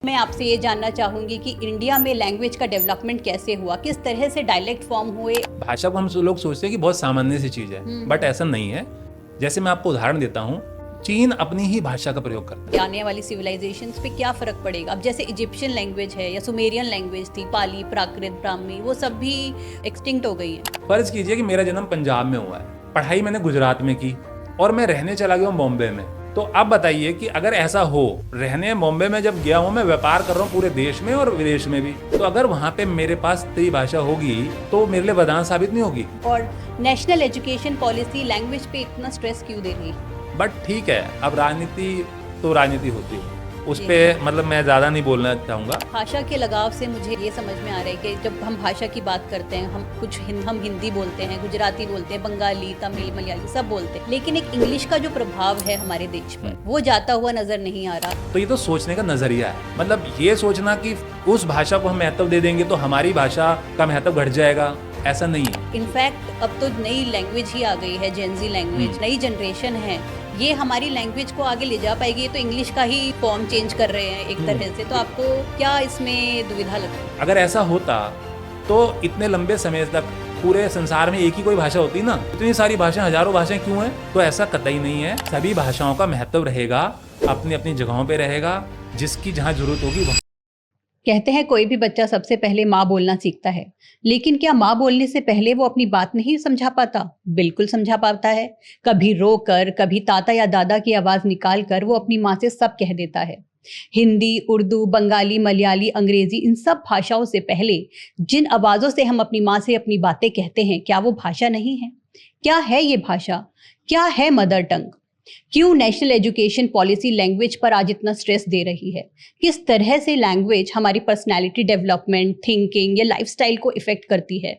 मैं आपसे ये जानना चाहूंगी कि इंडिया में लैंग्वेज का डेवलपमेंट कैसे हुआ, किस तरह से डायलेक्ट फॉर्म हुए। भाषा को हम लोग सोचते हैं कि बहुत सामान्य सी चीज है, बट ऐसा नहीं है। जैसे मैं आपको उदाहरण देता हूँ, चीन अपनी ही भाषा का प्रयोग करता है। आने वाली सिविलाइजेशंस पे क्या फर्क पड़ेगा? अब जैसे इजिप्शियन लैंग्वेज है या सुमेरियन लैंग्वेज थी, पाली, प्राकृत, ब्राह्मी, वो सब भी एक्सटिंक्ट हो गई है। फर्ज कीजिए कि मेरा जन्म पंजाब में हुआ है, पढ़ाई मैंने गुजरात में की और मैं रहने चला गया हूँ बॉम्बे में। तो अब बताइए कि अगर ऐसा हो, रहने बॉम्बे में जब गया हूँ, मैं व्यापार कर रहा हूँ पूरे देश में और विदेश में भी, तो अगर वहाँ पे मेरे पास त्रिभाषा होगी तो मेरे लिए वरदान साबित नहीं होगी। और नेशनल एजुकेशन पॉलिसी लैंग्वेज पे इतना स्ट्रेस क्यों दे रही है? बट ठीक है, अब राजनीति तो राजनीति होती है, उस पे मतलब मैं ज्यादा नहीं बोलना चाहूंगा। भाषा के लगाव से मुझे ये समझ में आ रहा है कि जब हम भाषा की बात करते हैं, हम हिंदी बोलते हैं, गुजराती बोलते हैं, बंगाली, तमिल, मलयाली सब बोलते हैं, लेकिन एक इंग्लिश का जो प्रभाव है हमारे देश पर वो जाता हुआ नजर नहीं आ रहा। तो ये तो सोचने का नजरिया है, मतलब ये सोचना कि उस भाषा को हम महत्व दे देंगे तो हमारी भाषा का महत्व घट जाएगा, ऐसा नहीं है। इनफैक्ट अब तो नई लैंग्वेज ही आ गई है, जेनजी लैंग्वेज, नई जनरेशन है, ये हमारी लैंग्वेज को आगे ले जा पाएगी। ये तो इंग्लिश का ही फॉर्म चेंज कर रहे हैं एक तरह से। तो आपको क्या इसमें दुविधा लगती है? अगर ऐसा होता तो इतने लंबे समय तक पूरे संसार में एक ही कोई भाषा होती ना, इतनी सारी भाषाएं, हजारों भाषाएं क्यों हैं? तो ऐसा कतई नहीं है। सभी भाषाओं का महत्व रहेगा, अपनी अपनी जगहों पे रहेगा, जिसकी जहाँ जरूरत होगी वहाँ। कहते हैं कोई भी बच्चा सबसे पहले माँ बोलना सीखता है, लेकिन क्या माँ बोलने से पहले वो अपनी बात नहीं समझा पाता? बिल्कुल समझा पाता है। कभी रो कर, कभी ताता या दादा की आवाज निकाल कर वो अपनी माँ से सब कह देता है। हिंदी, उर्दू, बंगाली, मलयाली, अंग्रेजी, इन सब भाषाओं से पहले जिन आवाजों से हम अपनी माँ से अपनी बातें कहते हैं, क्या वो भाषा नहीं है? क्या है ये भाषा? क्या है मदर टंग? क्यों नेशनल एजुकेशन पॉलिसी लैंग्वेज पर आज इतना स्ट्रेस दे रही है? किस तरह से लैंग्वेज हमारी पर्सनैलिटी डेवलपमेंट, थिंकिंग या लाइफस्टाइल को इफेक्ट करती है?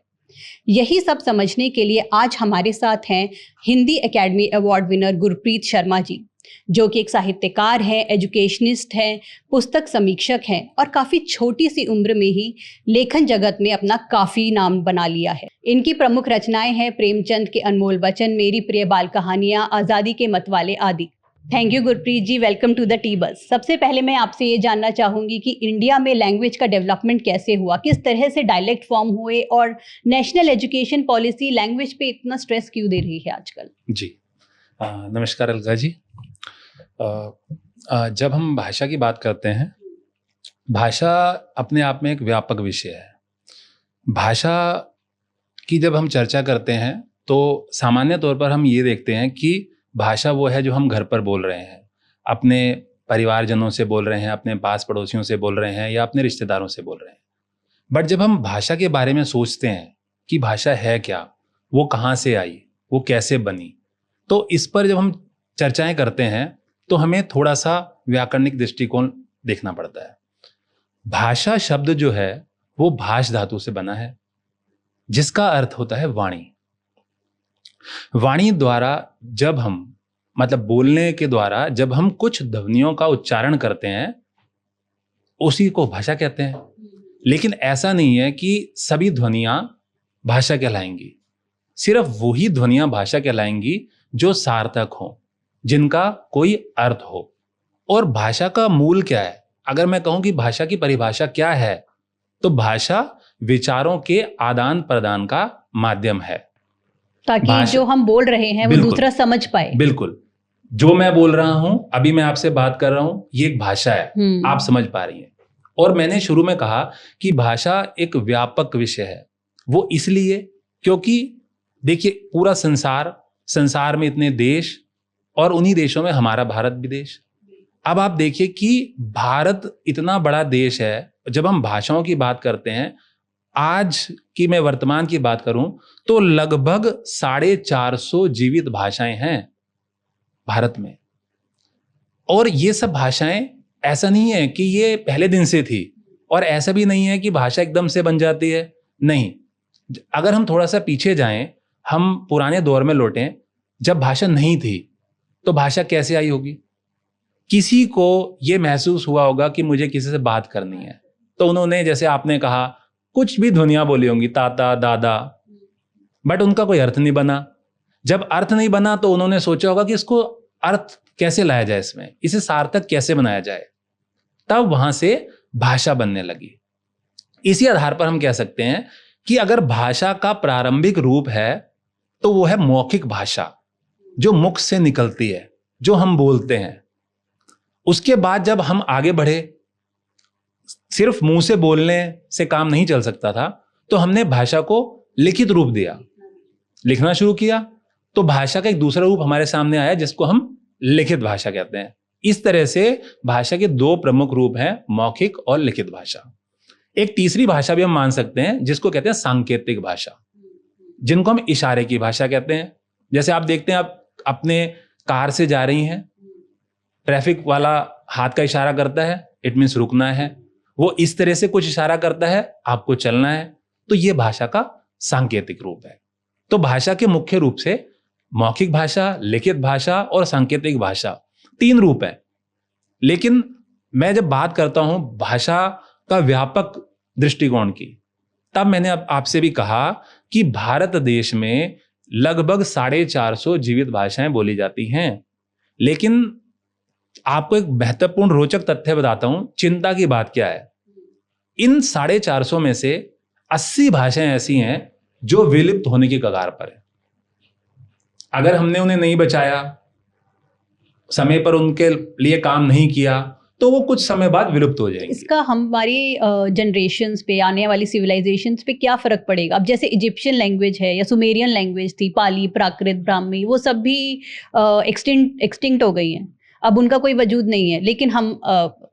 यही सब समझने के लिए आज हमारे साथ हैं Hindi academy award winner Gurpreet Sharma ji, जो कि एक साहित्यकार हैं, एजुकेशनिस्ट हैं, पुस्तक समीक्षक हैं और काफ़ी छोटी सी उम्र में ही लेखन जगत में अपना काफ़ी नाम बना लिया है। इनकी प्रमुख रचनाएं हैं प्रेमचंद के अनमोल वचन, मेरी प्रिय बाल कहानियां, आज़ादी के मतवाले आदि। Thank you Gurpreet ji, welcome to the T buzz. सबसे पहले मैं आपसे ये जानना चाहूँगी कि इंडिया में लैंग्वेज का डेवलपमेंट कैसे हुआ, किस तरह से डायलेक्ट फॉर्म हुए और नेशनल एजुकेशन पॉलिसी लैंग्वेज पे इतना स्ट्रेस क्यों दे रही है आजकल? जी, नमस्कार अलका जी। जब हम भाषा की बात करते हैं, भाषा अपने आप में एक व्यापक विषय है। भाषा की जब हम चर्चा करते हैं तो सामान्य तौर पर हम ये देखते हैं कि भाषा वो है जो हम घर पर बोल रहे हैं, अपने परिवारजनों से बोल रहे हैं, अपने पास पड़ोसियों से बोल रहे हैं या अपने रिश्तेदारों से बोल रहे हैं। बट जब हम भाषा के बारे में सोचते हैं कि भाषा है क्या, वो कहाँ से आई, वो कैसे बनी, तो इस पर जब हम चर्चाएं करते हैं तो हमें थोड़ा सा व्याकरणिक दृष्टिकोण देखना पड़ता है। भाषा शब्द जो है वो भाष धातु से बना है, जिसका अर्थ होता है वाणी। वाणी द्वारा जब हम, मतलब बोलने के द्वारा जब हम कुछ ध्वनियों का उच्चारण करते हैं, उसी को भाषा कहते हैं। लेकिन ऐसा नहीं है कि सभी ध्वनियां भाषा कहलाएंगी। सिर्फ वही ध्वनियां भाषा कहलाएंगी जो सार्थक हों, जिनका कोई अर्थ हो। और भाषा का मूल क्या है? अगर मैं कहूं कि भाषा की परिभाषा क्या है, तो भाषा विचारों के आदान प्रदान का माध्यम है, ताकि जो हम बोल रहे हैं वो दूसरा समझ पाए। बिल्कुल, जो मैं बोल रहा हूं, अभी मैं आपसे बात कर रहा हूं, ये एक भाषा है, आप समझ पा रही हैं। और मैंने शुरू में कहा कि भाषा एक व्यापक विषय है। वो इसलिए क्योंकि देखिए, पूरा संसार में इतने देश और उन्हीं देशों में हमारा भारत भी देश। अब आप देखिए कि भारत इतना बड़ा देश है, जब हम भाषाओं की बात करते हैं, आज की मैं वर्तमान की बात करूं तो लगभग 450 जीवित भाषाएं हैं भारत में। और ये सब भाषाएं, ऐसा नहीं है कि ये पहले दिन से थी, और ऐसा भी नहीं है कि भाषा एकदम से बन जाती है। नहीं, अगर हम थोड़ा सा पीछे जाएं, हम पुराने दौर में लौटें, जब भाषा नहीं थी तो भाषा कैसे आई होगी? किसी को यह महसूस हुआ होगा कि मुझे किसी से बात करनी है, तो उन्होंने, जैसे आपने कहा, कुछ भी ध्वनियां बोली होंगी, ताता, दादा, बट उनका कोई अर्थ नहीं बना। जब अर्थ नहीं बना तो उन्होंने सोचा होगा कि इसको अर्थ कैसे लाया जाए, इसमें इसे सार्थक कैसे बनाया जाए। तब वहां से भाषा बनने लगी। इसी आधार पर हम कह सकते हैं कि अगर भाषा का प्रारंभिक रूप है तो वो है मौखिक भाषा, जो मुख से निकलती है, जो हम बोलते हैं। उसके बाद जब हम आगे बढ़े, सिर्फ मुंह से बोलने से काम नहीं चल सकता था, तो हमने भाषा को लिखित रूप दिया, लिखना शुरू किया, तो भाषा का एक दूसरा रूप हमारे सामने आया जिसको हम लिखित भाषा कहते हैं। इस तरह से भाषा के दो प्रमुख रूप हैं, मौखिक और लिखित भाषा। एक तीसरी भाषा भी हम मान सकते हैं जिसको कहते हैं सांकेतिक भाषा, जिनको हम इशारे की भाषा कहते हैं। जैसे आप देखते हैं, आप अपने कार से जा रही हैं, ट्रैफिक वाला हाथ का इशारा करता है, इट मीन्स रुकना है, वो इस तरह से कुछ इशारा करता है, आपको चलना है। तो ये भाषा का सांकेतिक रूप है। तो भाषा के मुख्य रूप से मौखिक भाषा, लिखित भाषा और सांकेतिक भाषा, तीन रूप है। लेकिन मैं जब बात करता हूं भाषा का व्यापक दृष्टिकोण की, तब मैंने आपसे भी कहा कि भारत देश में लगभग 450 जीवित भाषाएं बोली जाती हैं। लेकिन आपको एक महत्वपूर्ण रोचक तथ्य बताता हूं, चिंता की बात क्या है। इन 450 में से 80 भाषाएं ऐसी हैं जो विलुप्त होने की कगार पर है। अगर हमने उन्हें नहीं बचाया, समय पर उनके लिए काम नहीं किया, तो वो कुछ समय बाद विलुप्त हो जाएंगी। इसका हमारी जनरेशंस पे, आने वाली सिविलाइजेशंस पे क्या फर्क पड़ेगा? अब जैसे इजिप्शियन लैंग्वेज है या सुमेरियन लैंग्वेज थी, पाली, प्राकृत, ब्राह्मी, वो सब भी एक्सटिंक्ट हो गई हैं, अब उनका कोई वजूद नहीं है। लेकिन हम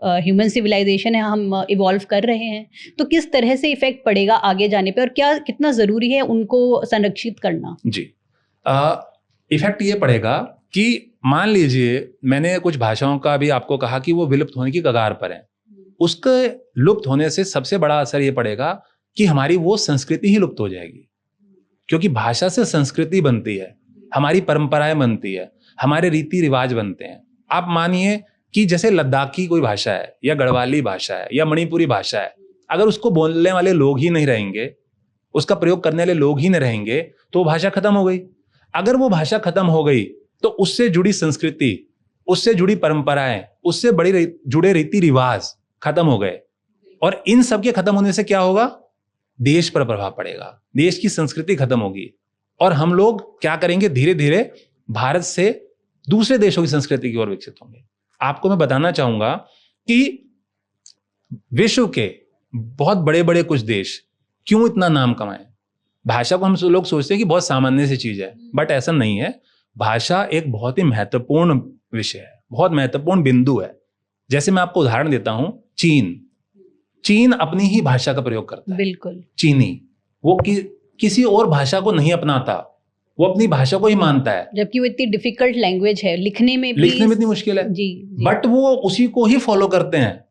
ह्यूमन सिविलाइजेशन है, हम इवॉल्व कर रहे हैं, तो किस तरह से इफेक्ट पड़ेगा आगे जाने पे, और क्या कितना ज़रूरी है उनको संरक्षित करना? जी, इफेक्ट ये पड़ेगा कि मान लीजिए मैंने कुछ भाषाओं का भी आपको कहा कि वो विलुप्त होने की कगार पर है। उसके लुप्त होने से सबसे बड़ा असर ये पड़ेगा कि हमारी वो संस्कृति ही लुप्त हो जाएगी, क्योंकि भाषा से संस्कृति बनती है, हमारी परंपराएं बनती है, हमारे रीति रिवाज बनते हैं। आप मानिए कि जैसे लद्दाखी कोई भाषा है या गढ़वाली भाषा है या मणिपुरी भाषा है, अगर उसको बोलने वाले लोग ही नहीं रहेंगे, उसका प्रयोग करने वाले लोग ही नहीं रहेंगे, तो भाषा खत्म हो गई। अगर वो भाषा खत्म हो गई तो उससे जुड़ी संस्कृति, उससे जुड़ी परंपराएं, उससे जुड़े रीति रिवाज खत्म हो गए। और इन सब के खत्म होने से क्या होगा? देश पर प्रभाव पड़ेगा, देश की संस्कृति खत्म होगी, और हम लोग क्या करेंगे? धीरे धीरे भारत से दूसरे देशों की संस्कृति की ओर विकसित होंगे। आपको मैं बताना चाहूंगा कि विश्व के बहुत बड़े बड़े कुछ देश क्यों इतना नाम कमाए। भाषा को हम लोग सोचते हैं कि बहुत सामान्य सी चीज है, बट ऐसा नहीं है। भाषा एक बहुत ही महत्वपूर्ण विषय है, बहुत महत्वपूर्ण बिंदु है। जैसे मैं आपको उदाहरण देता हूं, चीन अपनी ही भाषा का प्रयोग करता है। बिल्कुल। चीनी वो किसी और भाषा को नहीं अपनाता, वो अपनी भाषा को ही मानता है, जबकि वो इतनी डिफिकल्ट लैंग्वेज है, लिखने में इतनी मुश्किल है। जी। बट वो उसी को ही फॉलो करते हैं,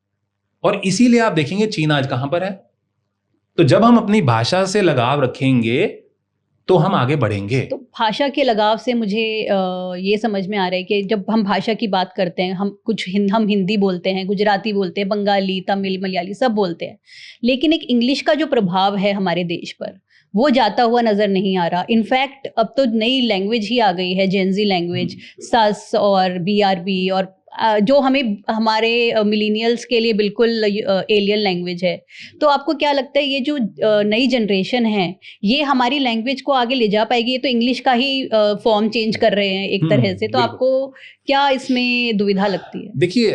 और इसीलिए आप देखेंगे चीन आज कहां पर है। तो जब हम अपनी भाषा से लगाव रखेंगे तो हम आगे बढ़ेंगे। तो भाषा के लगाव से मुझे ये समझ में आ रहा है कि जब हम भाषा की बात करते हैं, हम हिंदी बोलते हैं, गुजराती बोलते हैं, बंगाली, तमिल, मलयाली सब बोलते हैं, लेकिन एक इंग्लिश का जो प्रभाव है हमारे देश पर, वो जाता हुआ नज़र नहीं आ रहा। इनफैक्ट अब तो नई लैंग्वेज ही आ गई है, जेनजी लैंग्वेज, सस और BRB, और जो हमारे मिलीनियल्स के लिए बिल्कुल एलियन लैंग्वेज है। तो आपको क्या लगता है ये जो नई जनरेशन है, ये हमारी लैंग्वेज को आगे ले जा पाएगी? ये तो इंग्लिश का ही फॉर्म चेंज कर रहे हैं एक तरह से, तो आपको क्या इसमें दुविधा लगती है? देखिए,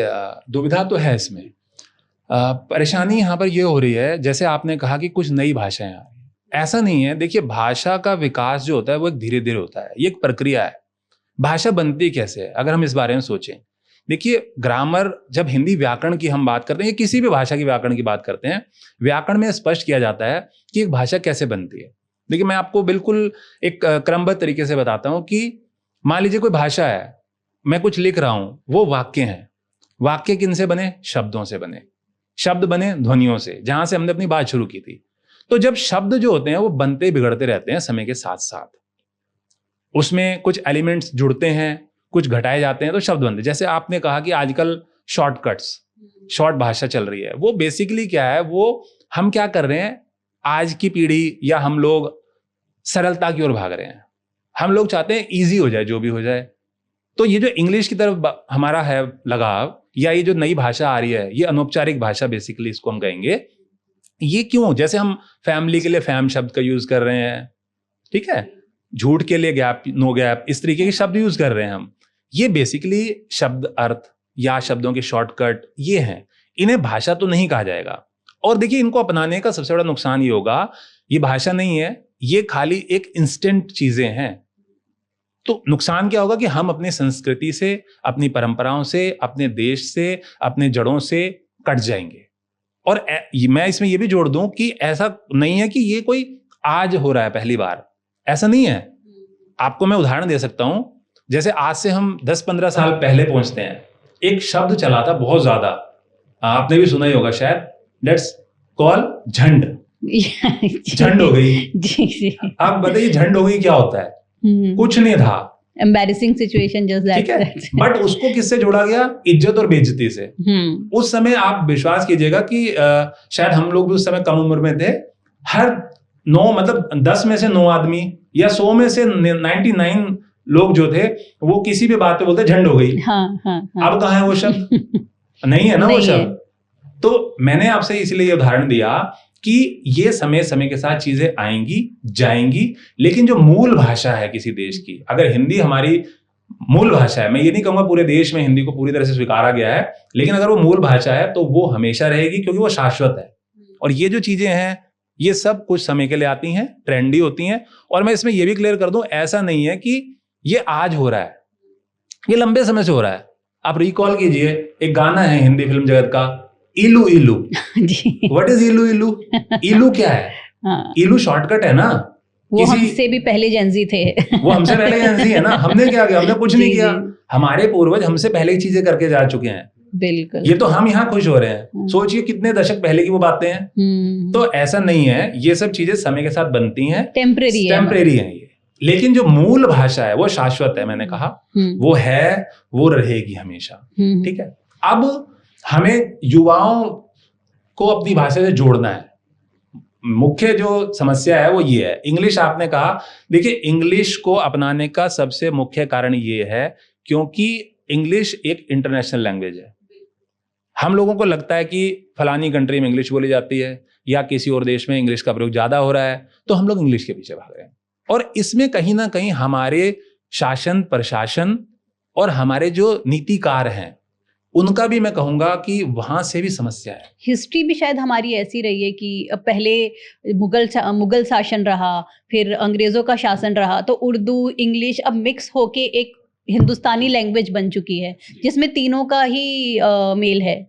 दुविधा तो है इसमें। परेशानी यहाँ पर ये हो रही है, जैसे आपने कहा कि कुछ नई भाषाएं आ रही हैं, ऐसा नहीं है। देखिए, भाषा का विकास जो होता है वो एक धीरे धीरे होता है, ये एक प्रक्रिया है। भाषा बनती कैसे है अगर हम इस बारे में सोचें? देखिए, ग्रामर, जब हिंदी व्याकरण की हम बात करते हैं, किसी भी भाषा की व्याकरण की बात करते हैं, व्याकरण में स्पष्ट किया जाता है कि एक भाषा कैसे बनती है। देखिए, मैं आपको बिल्कुल एक क्रमबद्ध तरीके से बताता हूं कि मान लीजिए कोई भाषा है, मैं कुछ लिख रहा हूं, वो वाक्य हैं। वाक्य किन से बने? शब्दों से बने। शब्द बने ध्वनियों से, जहां से हमने अपनी बात शुरू की थी। तो जब शब्द जो होते हैं वो बनते बिगड़ते रहते हैं समय के साथ साथ, उसमें कुछ एलिमेंट्स जुड़ते हैं, कुछ घटाए जाते हैं, तो शब्द बनते हैं। जैसे आपने कहा कि आजकल शॉर्टकट्स, शॉर्ट भाषा चल रही है, वो बेसिकली क्या है? वो हम क्या कर रहे हैं, आज की पीढ़ी या हम लोग सरलता की ओर भाग रहे हैं। हम लोग चाहते हैं इजी हो जाए, जो भी हो जाए। तो ये जो इंग्लिश की तरफ हमारा है लगाव, या ये जो नई भाषा आ रही है, ये अनौपचारिक भाषा बेसिकली इसको हम कहेंगे, ये क्यों? जैसे हम फैमिली के लिए फैम शब्द का यूज कर रहे हैं, ठीक है, झूठ के लिए गैप, नो गैप, इस तरीके के शब्द यूज कर रहे हैं हम। ये बेसिकली शब्द अर्थ या शब्दों के शॉर्टकट ये हैं, इन्हें भाषा तो नहीं कहा जाएगा। और देखिए, इनको अपनाने का सबसे बड़ा नुकसान ये होगा, ये भाषा नहीं है, ये खाली एक इंस्टेंट चीजें हैं। तो नुकसान क्या होगा कि हम अपनी संस्कृति से, अपनी परंपराओं से, अपने देश से, अपने जड़ों से कट जाएंगे। और मैं इसमें ये भी जोड़ दूं कि ऐसा नहीं है कि ये कोई आज हो रहा है पहली बार, ऐसा नहीं है। आपको मैं उदाहरण दे सकता हूं, जैसे आज से हम 10-15 साल पहले पहुंचते हैं, एक शब्द चला था बहुत ज्यादा, आपने भी सुना ही होगा शायद, लेट्स कॉल झंड। झंड हो गई जी। आप बताइए झंड हो गई क्या होता है? कुछ नहीं था, एम्बैरेसिंग सिचुएशन जस्ट दैट, ठीक है, बट उसको किससे जोड़ा गया? इज्जत और बेइज्जती से। उस समय आप विश्वास कीजिएगा कि शायद हम लोग भी उस समय कम उम्र में थे, हर 9 मतलब 10 में से 9 आदमी या 100 में से 99 लोग जो थे वो किसी भी बात पे बोलते झंड हो गई। अब कहाँ है वो शब्द? नहीं है ना वो शब्द। तो मैंने आपसे इसलिए ये उदाहरण दिया कि ये समय समय के साथ चीजें आएंगी जाएंगी, लेकिन जो मूल भाषा है किसी देश की, अगर हिंदी हमारी मूल भाषा है, मैं ये नहीं कहूंगा पूरे देश में हिंदी को पूरी तरह से स्वीकारा गया है, लेकिन अगर वो मूल भाषा है तो वो हमेशा रहेगी, क्योंकि वो शाश्वत है। और ये जो चीजें हैं ये सब कुछ समय के लिए आती हैं, ट्रेंडी होती हैं। और मैं इसमें ये भी क्लियर कर दूं, ऐसा नहीं है कि ये आज हो रहा है, ये लंबे समय से हो रहा है। आप रिकॉल कीजिए, एक गाना है हिंदी फिल्म जगत का, इलू इलू। व्हाट इज इलू इलू? इलू क्या है? इलू शॉर्टकट है ना। वो हमसे भी पहले जेंजी थे। वो हमसे पहले जेंजी है ना। हमने क्या किया? हमने कुछ नहीं किया। हमारे पूर्वज हमसे पहले ही चीजें करके जा चुके हैं। बिल्कुल। ये तो हम यहाँ खुश हो रहे हैं। सोचिए कितने दशक पहले की वो बातें हैं। तो ऐसा नहीं है, ये सब चीजें समय के साथ बनती हैं, टेम्परेरी है ये। लेकिन जो मूल भाषा है वो शाश्वत है, मैंने कहा वो है, वो रहेगी हमेशा। ठीक है। अब हमें युवाओं को अपनी भाषा से जोड़ना है। मुख्य जो समस्या है वो ये है। इंग्लिश आपने कहा, देखिए इंग्लिश को अपनाने का सबसे मुख्य कारण ये है क्योंकि इंग्लिश एक इंटरनेशनल लैंग्वेज है। हम लोगों को लगता है कि फलानी कंट्री में इंग्लिश बोली जाती है या किसी और देश में इंग्लिश का प्रयोग ज्यादा हो रहा है, तो हम लोग इंग्लिश के पीछे भाग रहे हैं। और इसमें कहीं ना कहीं हमारे शासन प्रशासन और हमारे जो नीतिकार हैं उनका भी मैं कहूंगा कि वहां से भी समस्या है। हिस्ट्री भी शायद हमारी ऐसी रही है कि पहले मुगल शासन रहा, फिर अंग्रेजों का शासन रहा, तो उर्दू इंग्लिश अब मिक्स होके एक हिंदुस्तानी लैंग्वेज बन चुकी है जिसमें तीनों का ही मेल है।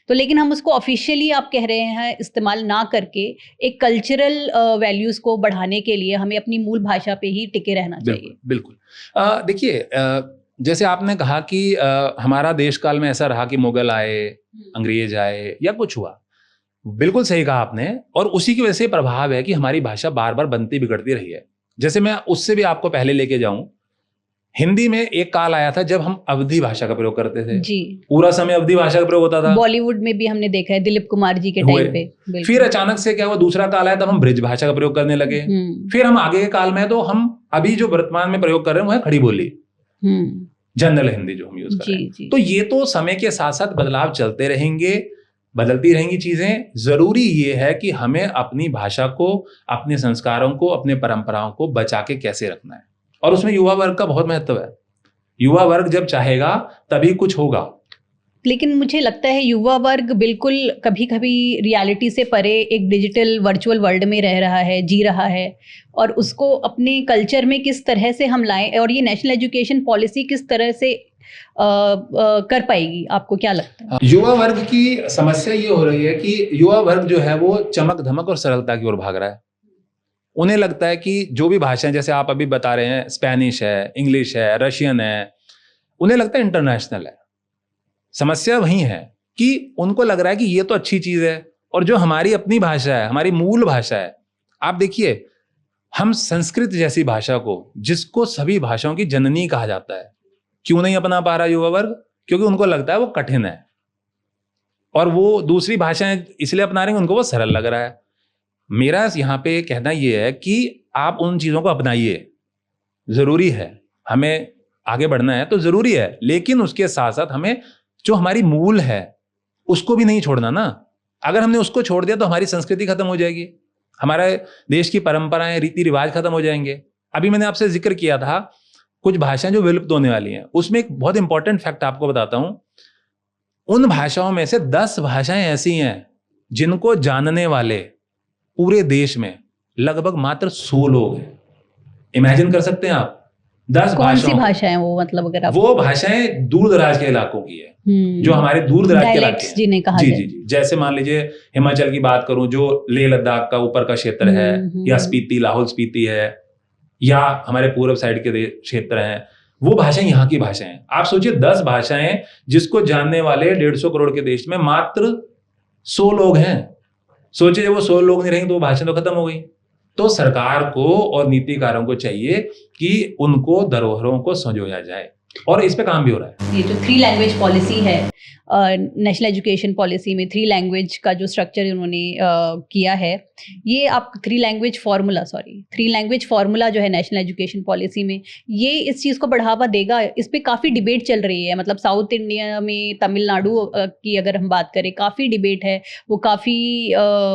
तो लेकिन हम उसको ऑफिशियली आप कह रहे हैं इस्तेमाल ना करके एक कल्चरल वैल्यूज को बढ़ाने के लिए हमें अपनी मूल भाषा पे ही टिके रहना चाहिए। बिल्कुल। देखिए जैसे आपने कहा कि हमारा देश काल में ऐसा रहा कि मुगल आए, अंग्रेज आए या कुछ हुआ, बिल्कुल सही कहा आपने। और उसी की वजह से प्रभाव है कि हमारी भाषा बार बार बनती बिगड़ती रही है। जैसे मैं उससे भी आपको पहले लेके जाऊं, हिंदी में एक काल आया था जब हम अवधी भाषा का प्रयोग करते थे जी। पूरा समय अवधी भाषा का प्रयोग होता था। बॉलीवुड में भी हमने देखा है दिलीप कुमार जी के टाइम पे। फिर अचानक से क्या हुआ, दूसरा काल आया तब हम ब्रिज भाषा का प्रयोग करने लगे। फिर हम आगे के काल में तो हम अभी जो वर्तमान में प्रयोग कर रहे हैं वो है खड़ी बोली, जनरल हिंदी जो हम यूज कर रहे हैं। तो ये तो समय के साथ साथ बदलाव चलते रहेंगे, बदलती रहेंगी चीजें। जरूरी ये है कि हमें अपनी भाषा को, अपने संस्कारों को, अपने परंपराओं को बचा के कैसे रखना है। और उसमें युवा वर्ग का बहुत महत्व है। युवा वर्ग जब चाहेगा तभी कुछ होगा। लेकिन मुझे लगता है युवा वर्ग बिल्कुल कभी कभी रियलिटी से परे एक डिजिटल वर्चुअल वर्ल्ड में रह रहा है, जी रहा है, और उसको अपने कल्चर में किस तरह से हम लाएं और ये नेशनल एजुकेशन पॉलिसी किस तरह से कर पाएगी, आपको क्या लगता है? युवा वर्ग की समस्या ये हो रही है कि युवा वर्ग जो है वो चमक धमक और सरलता की ओर भाग रहा है। उन्हें लगता है कि जो भी भाषाएं, जैसे आप अभी बता रहे हैं, स्पेनिश है, इंग्लिश है, रशियन है, उन्हें लगता है इंटरनेशनल है। समस्या वही है कि उनको लग रहा है कि ये तो अच्छी चीज है, और जो हमारी अपनी भाषा है, हमारी मूल भाषा है, आप देखिए हम संस्कृत जैसी भाषा को, जिसको सभी भाषाओं की जननी कहा जाता है, क्यों नहीं अपना पा रहा युवा वर्ग? क्योंकि उनको लगता है वो कठिन है, और वो दूसरी भाषाएं इसलिए अपना रहे हैं, उनको वो सरल लग रहा है। मेरा यहाँ पे कहना ये है कि आप उन चीजों को अपनाइए, जरूरी है। हमें आगे बढ़ना है तो जरूरी है, लेकिन उसके साथ साथ हमें जो हमारी मूल है उसको भी नहीं छोड़ना ना। अगर हमने उसको छोड़ दिया तो हमारी संस्कृति खत्म हो जाएगी, हमारे देश की परंपराएं, रीति रिवाज खत्म हो जाएंगे। अभी मैंने आपसे जिक्र किया था कुछ भाषाएं जो विलुप्त होने वाली हैं, उसमें एक बहुत इंपॉर्टेंट फैक्ट आपको बताता हूं। उन भाषाओं में से 10 भाषाएं ऐसी हैं जिनको जानने वाले पूरे देश में लगभग मात्र 100 लोग हैं। इमेजिन कर सकते हैं आप, 10 कौन सी भाषाओं, भाषा है वो, मतलब अगर आप वो भाषाएं दूर दराज के इलाकों की है, जो हमारे दूर दराज के इलाके हैं। जिन्हें कहा जी जाए। जी जी, जैसे मान लीजिए हिमाचल की बात करूं, जो लेह लद्दाख का ऊपर का क्षेत्र है, या स्पीति, लाहौल स्पीति है, या हमारे पूर्व साइड के क्षेत्र हैं, वो भाषाएं यहाँ की भाषाएं हैं। आप सोचिए 10 भाषाएं जिसको जानने वाले 150 करोड़ के देश में मात्र 100 लोग हैं। सोचिए जब वो 100 लोग नहीं रहेंगे तो वो भाषा तो खत्म हो गई। तो सरकार को और नीतिकारों को चाहिए कि उनको धरोहरों को संजोया जाए, और इस पे काम भी हो रहा है। ये जो 3 लैंग्वेज पॉलिसी है, नेशनल एजुकेशन पॉलिसी में 3 लैंग्वेज का जो स्ट्रक्चर उन्होंने किया है, ये आप 3 लैंग्वेज फार्मूला जो है नेशनल एजुकेशन पॉलिसी में, ये इस चीज़ को बढ़ावा देगा? इस पे काफ़ी डिबेट चल रही है, मतलब साउथ इंडिया में तमिलनाडु की अगर हम बात करें, काफ़ी डिबेट है, वो काफ़ी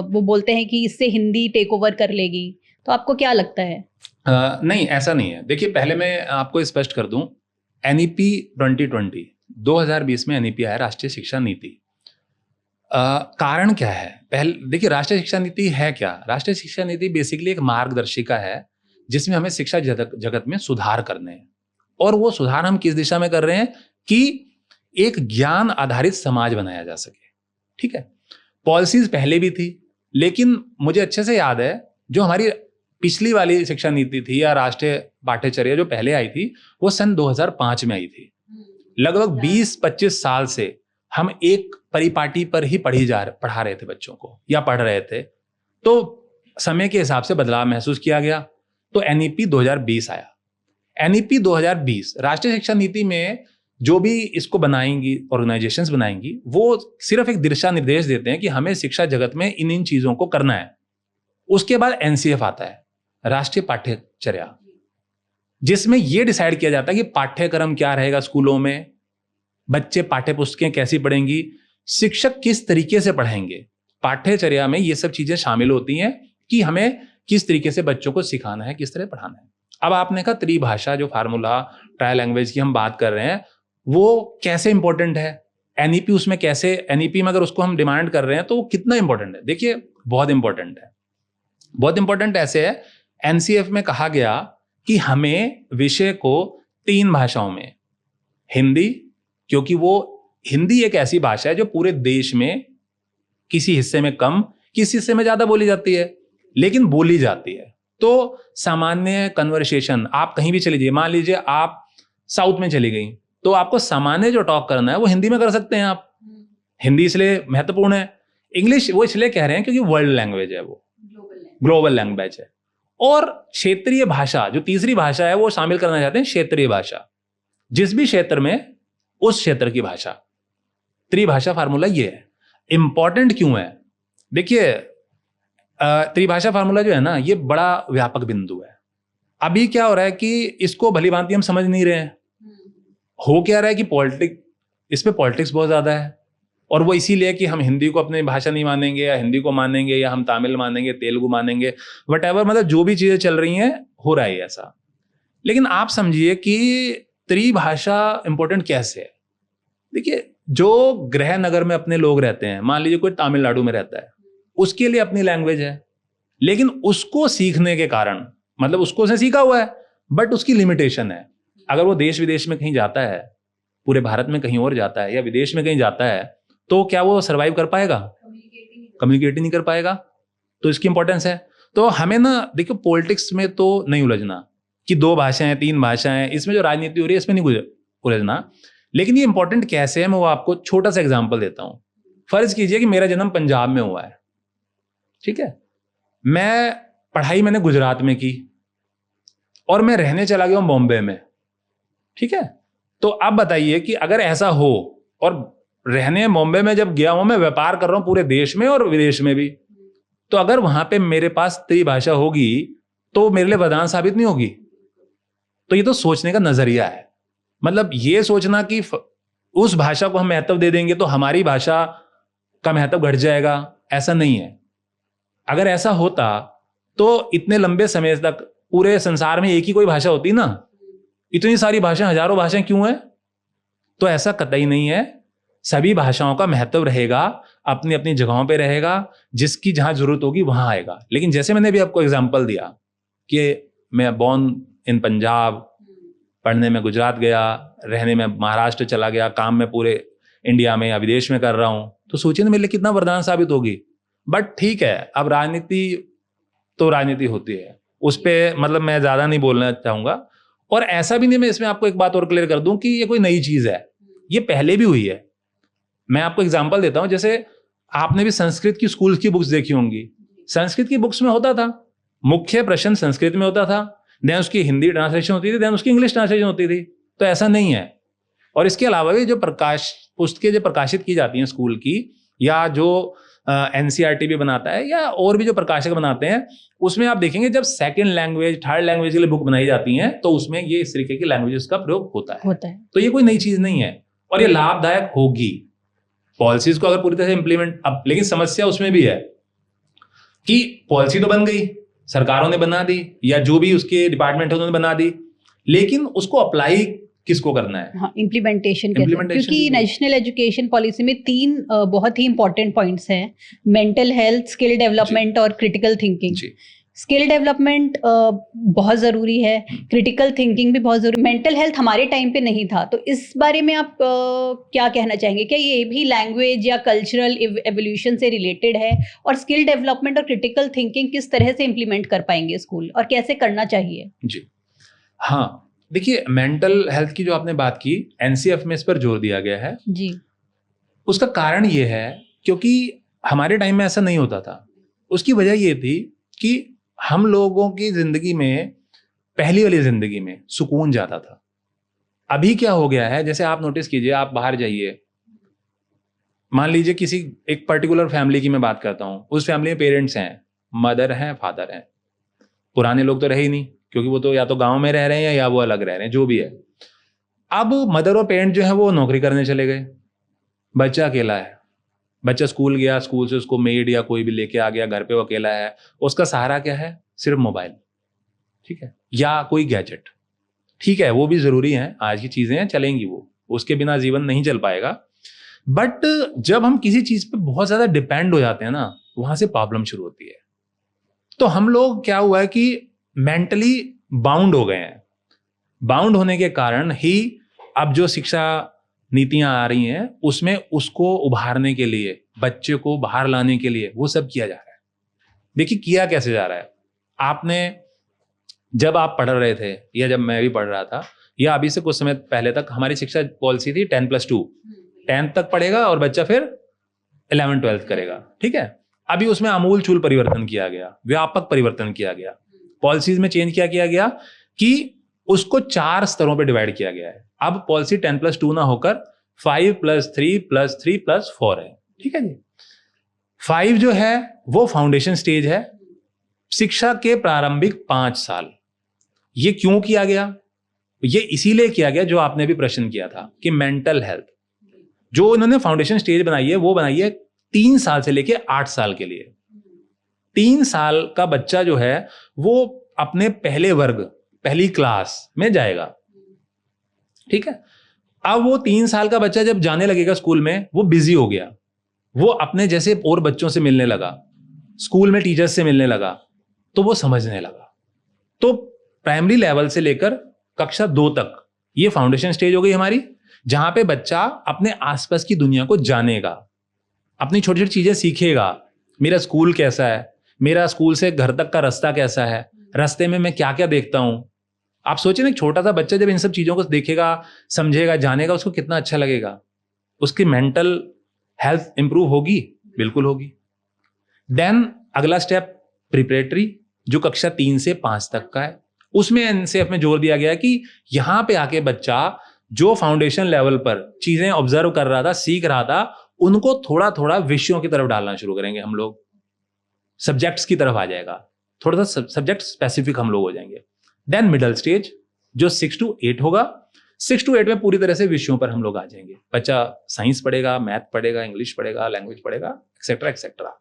वो बोलते हैं कि इससे हिंदी टेक ओवर कर लेगी। तो आपको क्या लगता है? नहीं, ऐसा नहीं है। देखिए, पहले मैं आपको स्पष्ट कर दूं, NEP 2020 में NEP आया, राष्ट्रीय शिक्षा नीति। कारण क्या है? पहले देखिए, राष्ट्रीय शिक्षा नीति है क्या? राष्ट्रीय शिक्षा नीति बेसिकली एक मार्गदर्शिका है जिसमें हमें शिक्षा जगत में सुधार करने हैं। और वो सुधार हम किस दिशा में कर रहे हैं कि एक ज्ञान आधारित समाज बनाया जा सके। ठीक है, पॉलिसीज पहले भी थी, लेकिन मुझे अच्छे से याद है जो हमारी पिछली वाली शिक्षा नीति थी या राष्ट्रीय पाठ्यचर्या जो पहले आई थी, वो सन 2005 में आई थी। लगभग 20-25 साल से हम एक परिपाटी पर ही पढ़ा रहे थे बच्चों को, या पढ़ रहे थे। तो समय के हिसाब से बदलाव महसूस किया गया, तो NEP 2020 आया। NEP 2020 राष्ट्रीय शिक्षा नीति में जो भी इसको बनाएंगी, ऑर्गेनाइजेशंस बनाएंगी, वो सिर्फ एक दिशा निर्देश देते हैं कि हमें शिक्षा जगत में इन चीजों को करना है। उसके बाद NCF आता है, राष्ट्रीय पाठ्यचर्या, जिसमें यह डिसाइड किया जाता है कि पाठ्यक्रम क्या रहेगा स्कूलों में, बच्चे पाठ्य पुस्तकें कैसी पढ़ेंगी, शिक्षक किस तरीके से पढ़ाएंगे। पाठ्यचर्या में ये सब चीजें शामिल होती हैं कि हमें किस तरीके से बच्चों को सिखाना है, किस तरह पढ़ाना है। अब आपने कहा त्रिभाषा जो फार्मूला, ट्राई लैंग्वेज की हम बात कर रहे हैं, वो कैसे इंपॉर्टेंट है, NEP उसमें कैसे, NEP में अगर उसको हम डिमांड कर रहे हैं तो वो कितना इंपॉर्टेंट है? देखिए, बहुत इंपॉर्टेंट है। बहुत इंपॉर्टेंट ऐसे है, NCF में कहा गया कि हमें विषय को 3 भाषाओं में, हिंदी, क्योंकि वो हिंदी एक ऐसी भाषा है जो पूरे देश में किसी हिस्से में कम, किसी हिस्से में ज्यादा बोली जाती है, लेकिन बोली जाती है। तो सामान्य कन्वर्सेशन, आप कहीं भी चली जाइए, मान लीजिए आप साउथ में चली गई, तो आपको सामान्य जो टॉक करना है वो हिंदी में कर सकते हैं आप। हिंदी इसलिए महत्वपूर्ण है। इंग्लिश वो इसलिए कह रहे हैं क्योंकि वर्ल्ड लैंग्वेज है, वो ग्लोबल लैंग्वेज है। और क्षेत्रीय भाषा जो तीसरी भाषा है, वो शामिल करना चाहते हैं क्षेत्रीय भाषा, जिस भी क्षेत्र में उस क्षेत्र की भाषा। त्रिभाषा फार्मूला ये है। इंपॉर्टेंट क्यों है? देखिए, त्रिभाषा फार्मूला जो है ना, ये बड़ा व्यापक बिंदु है। अभी क्या हो रहा है कि इसको भली भांति हम समझ नहीं रहे हैं। हो क्या रहा है कि इस पे पॉलिटिक्स बहुत ज्यादा है, और वो इसीलिए कि हम हिंदी को अपनी भाषा नहीं मानेंगे, या हिंदी को मानेंगे, या हम तमिल मानेंगे, तेलुगु मानेंगे, वटएवर, मतलब जो भी चीजें चल रही हैं, हो रहा है ऐसा। लेकिन आप समझिए कि त्रिभाषा इंपॉर्टेंट कैसे है। देखिए, जो गृह नगर में अपने लोग रहते हैं, मान लीजिए कोई तमिलनाडु में रहता है, उसके लिए अपनी लैंग्वेज है, लेकिन उसको सीखने के कारण, मतलब उसको उसने सीखा हुआ है, बट उसकी लिमिटेशन है। अगर वो देश विदेश में कहीं जाता है, पूरे भारत में कहीं और जाता है, या विदेश में कहीं जाता है, तो क्या वो सर्वाइव कर पाएगा? कम्युनिकेट नहीं कर पाएगा। तो इसकी इंपॉर्टेंस है। तो हमें ना, देखिए, पॉलिटिक्स में तो नहीं उलझना कि 2 भाषाएं, 3 भाषाएं, इसमें जो राजनीति हो रही है इसमें नहीं उलझना। लेकिन ये इंपॉर्टेंट कैसे है, मैं वो आपको छोटा सा एग्जांपल देता हूं। फर्ज कीजिए कि मेरा जन्म पंजाब में हुआ है, ठीक है, मैंने गुजरात में की, और मैं रहने चला गया हूं बॉम्बे में, ठीक है। तो अब बताइए कि अगर ऐसा हो, और रहने बॉम्बे में जब गया हूं, मैं व्यापार कर रहा हूं पूरे देश में और विदेश में भी, तो अगर वहां पे मेरे पास त्रिभाषा होगी तो मेरे लिए वरदान साबित नहीं होगी। तो ये तो सोचने का नजरिया है। मतलब ये सोचना कि उस भाषा को हम महत्व दे देंगे तो हमारी भाषा का महत्व घट जाएगा, ऐसा नहीं है। अगर ऐसा होता तो इतने लंबे समय तक पूरे संसार में एक ही कोई भाषा होती ना, इतनी सारी भाषाएं, हजारों भाषाएं क्यों है? तो ऐसा कतई नहीं है। सभी भाषाओं का महत्व रहेगा, अपनी अपनी जगहों पे रहेगा, जिसकी जहां जरूरत होगी वहां आएगा। लेकिन जैसे मैंने भी आपको एग्जांपल दिया कि मैं बॉर्न इन पंजाब, पढ़ने में गुजरात गया, रहने में महाराष्ट्र चला गया, काम में पूरे इंडिया में या विदेश में कर रहा हूं, तो सोचिए ना मेरे लिए कितना वरदान साबित होगी। बट ठीक है, अब राजनीति तो राजनीति होती है, उस पर मतलब मैं ज्यादा नहीं बोलना चाहूंगा। और ऐसा भी नहीं, मैं इसमें आपको एक बात और क्लियर कर दूं कि ये कोई नई चीज है, ये पहले भी हुई है। मैं आपको एग्जांपल देता हूं, जैसे आपने भी संस्कृत की स्कूल की बुक्स देखी होंगी। संस्कृत की बुक्स में होता था, मुख्य प्रश्न संस्कृत में होता था, देन उसकी हिंदी ट्रांसलेशन होती थी, देन उसकी इंग्लिश ट्रांसलेशन होती थी। तो ऐसा नहीं है। और इसके अलावा भी जो पुस्तकें जो प्रकाशित की जाती हैं स्कूल की, या जो एनसीईआरटी भी बनाता है, या और भी जो प्रकाशक बनाते हैं, उसमें आप देखेंगे जब सेकंड लैंग्वेज, थर्ड लैंग्वेज के लिए बुक बनाई जाती हैं तो उसमें ये इस तरीके की लैंग्वेजेस का प्रयोग होता है। तो ये कोई नई चीज नहीं है और ये लाभदायक होगी पॉलिसीज को अगर पूरी तरह से इंप्लीमेंट। अब लेकिन समस्या उसमें भी है कि पॉलिसी तो बन गई, सरकारों ने बना दी, या जो भी उसके डिपार्टमेंट है उन्होंने बना दी, लेकिन उसको अप्लाई किसको करना है? हाँ, इम्प्लीमेंटेशन क्योंकि नेशनल एजुकेशन पॉलिसी में 3 बहुत ही इंपॉर्टेंट पॉइंट्स हैं, मेंटल हेल्थ, स्किल डेवलपमेंट और क्रिटिकल थिंकिंग। स्किल डेवलपमेंट बहुत ज़रूरी है, क्रिटिकल थिंकिंग भी बहुत ज़रूरी। मेंटल हेल्थ हमारे टाइम पे नहीं था, तो इस बारे में आप क्या कहना चाहेंगे? क्या ये भी लैंग्वेज या कल्चरल एवोल्यूशन से रिलेटेड है? और स्किल डेवलपमेंट और क्रिटिकल थिंकिंग किस तरह से इम्प्लीमेंट कर पाएंगे स्कूल, और कैसे करना चाहिए? जी हाँ, देखिए मेंटल हेल्थ की जो आपने बात की, एनसीएफ में इस पर जोर दिया गया है जी। उसका कारण ये है क्योंकि हमारे टाइम में ऐसा नहीं होता था। उसकी वजह ये थी कि हम लोगों की जिंदगी में, पहली वाली जिंदगी में सुकून ज्यादा था। अभी क्या हो गया है, जैसे आप नोटिस कीजिए, आप बाहर जाइए, मान लीजिए किसी एक पर्टिकुलर फैमिली की मैं बात करता हूं, उस फैमिली में पेरेंट्स हैं, मदर हैं, फादर हैं। पुराने लोग तो रहे ही नहीं, क्योंकि वो तो या तो गांव में रह रहे हैं या वो अलग रह रहे हैं, जो भी है। अब मदर और पेरेंट जो है वो नौकरी करने चले गए, बच्चा अकेला है। बच्चा स्कूल गया, स्कूल से उसको मेड या कोई भी लेके आ गया, घर पे वो अकेला है। उसका सहारा क्या है? सिर्फ मोबाइल, ठीक है, या कोई गैजेट। ठीक है, वो भी जरूरी है, आज की चीजें हैं, चलेंगी, वो उसके बिना जीवन नहीं चल पाएगा। बट जब हम किसी चीज पे बहुत ज्यादा डिपेंड हो जाते हैं ना, वहां से प्रॉब्लम शुरू होती है। तो हम लोग क्या हुआ है कि मेंटली बाउंड हो गए हैं। बाउंड होने के कारण ही अब जो शिक्षा नीतियां आ रही हैं उसमें उसको उभारने के लिए, बच्चे को बाहर लाने के लिए वो सब किया जा रहा है। देखिए किया कैसे जा रहा है। आपने जब आप पढ़ रहे थे, या जब मैं भी पढ़ रहा था, या अभी से कुछ समय पहले तक हमारी शिक्षा पॉलिसी थी 10+2, 10th तक पढ़ेगा और बच्चा फिर 11th-12th करेगा, ठीक है। अभी उसमें आमूल चूल परिवर्तन किया गया, व्यापक परिवर्तन किया गया। पॉलिसीज में चेंज क्या किया गया कि उसको 4 स्तरों पे डिवाइड किया गया है। अब पॉलिसी 10+2 ना होकर 5+3+3+4 है, ठीक है जी। 5 जो है वो फाउंडेशन स्टेज है, शिक्षा के प्रारंभिक 5 साल। ये क्यों किया गया? ये इसीलिए किया गया जो आपने भी प्रश्न किया था कि मेंटल हेल्थ, जो इन्होंने फाउंडेशन स्टेज बनाई है वो बनाई है 3 साल से लेके 8 साल के लिए। 3 साल का बच्चा जो है वो अपने पहले वर्ग, पहली क्लास में जाएगा, ठीक है। अब वो 3 साल का बच्चा जब जाने लगेगा स्कूल में, वो बिजी हो गया, वो अपने जैसे और बच्चों से मिलने लगा, स्कूल में टीचर्स से मिलने लगा, तो वो समझने लगा। तो प्राइमरी लेवल से लेकर कक्षा 2 तक ये फाउंडेशन स्टेज हो गई हमारी, जहां पे बच्चा अपने आसपास की दुनिया को जानेगा, अपनी छोटी छोटी चीजें सीखेगा। मेरा स्कूल कैसा है, मेरा स्कूल से घर तक का रास्ता कैसा है, रास्ते में मैं क्या क्या देखता हूं। आप सोचें ना, एक छोटा सा बच्चा जब इन सब चीजों को देखेगा, समझेगा, जानेगा, उसको कितना अच्छा लगेगा। उसकी मेंटल हेल्थ इंप्रूव होगी, बिल्कुल होगी। देन अगला स्टेप प्रिपरेटरी, जो कक्षा 3 से 5 तक का है। उसमें एनसीएफ में जोर दिया गया कि यहां पे आके बच्चा जो फाउंडेशन लेवल पर चीजें ऑब्जर्व कर रहा था, सीख रहा था, उनको थोड़ा थोड़ा विषयों की तरफ डालना शुरू करेंगे हम लोग, सब्जेक्ट्स की तरफ आ जाएगा, थोड़ा सा सब्जेक्ट स्पेसिफिक हम लोग हो जाएंगे। देन मिडल स्टेज जो 6 to 8 होगा। 6 to 8 में पूरी तरह से विषयों पर हम लोग आ जाएंगे। बच्चा साइंस पढ़ेगा, मैथ पढ़ेगा, इंग्लिश पढ़ेगा, लैंग्वेज पढ़ेगा, एक्सेट्रा एक्सेट्रा।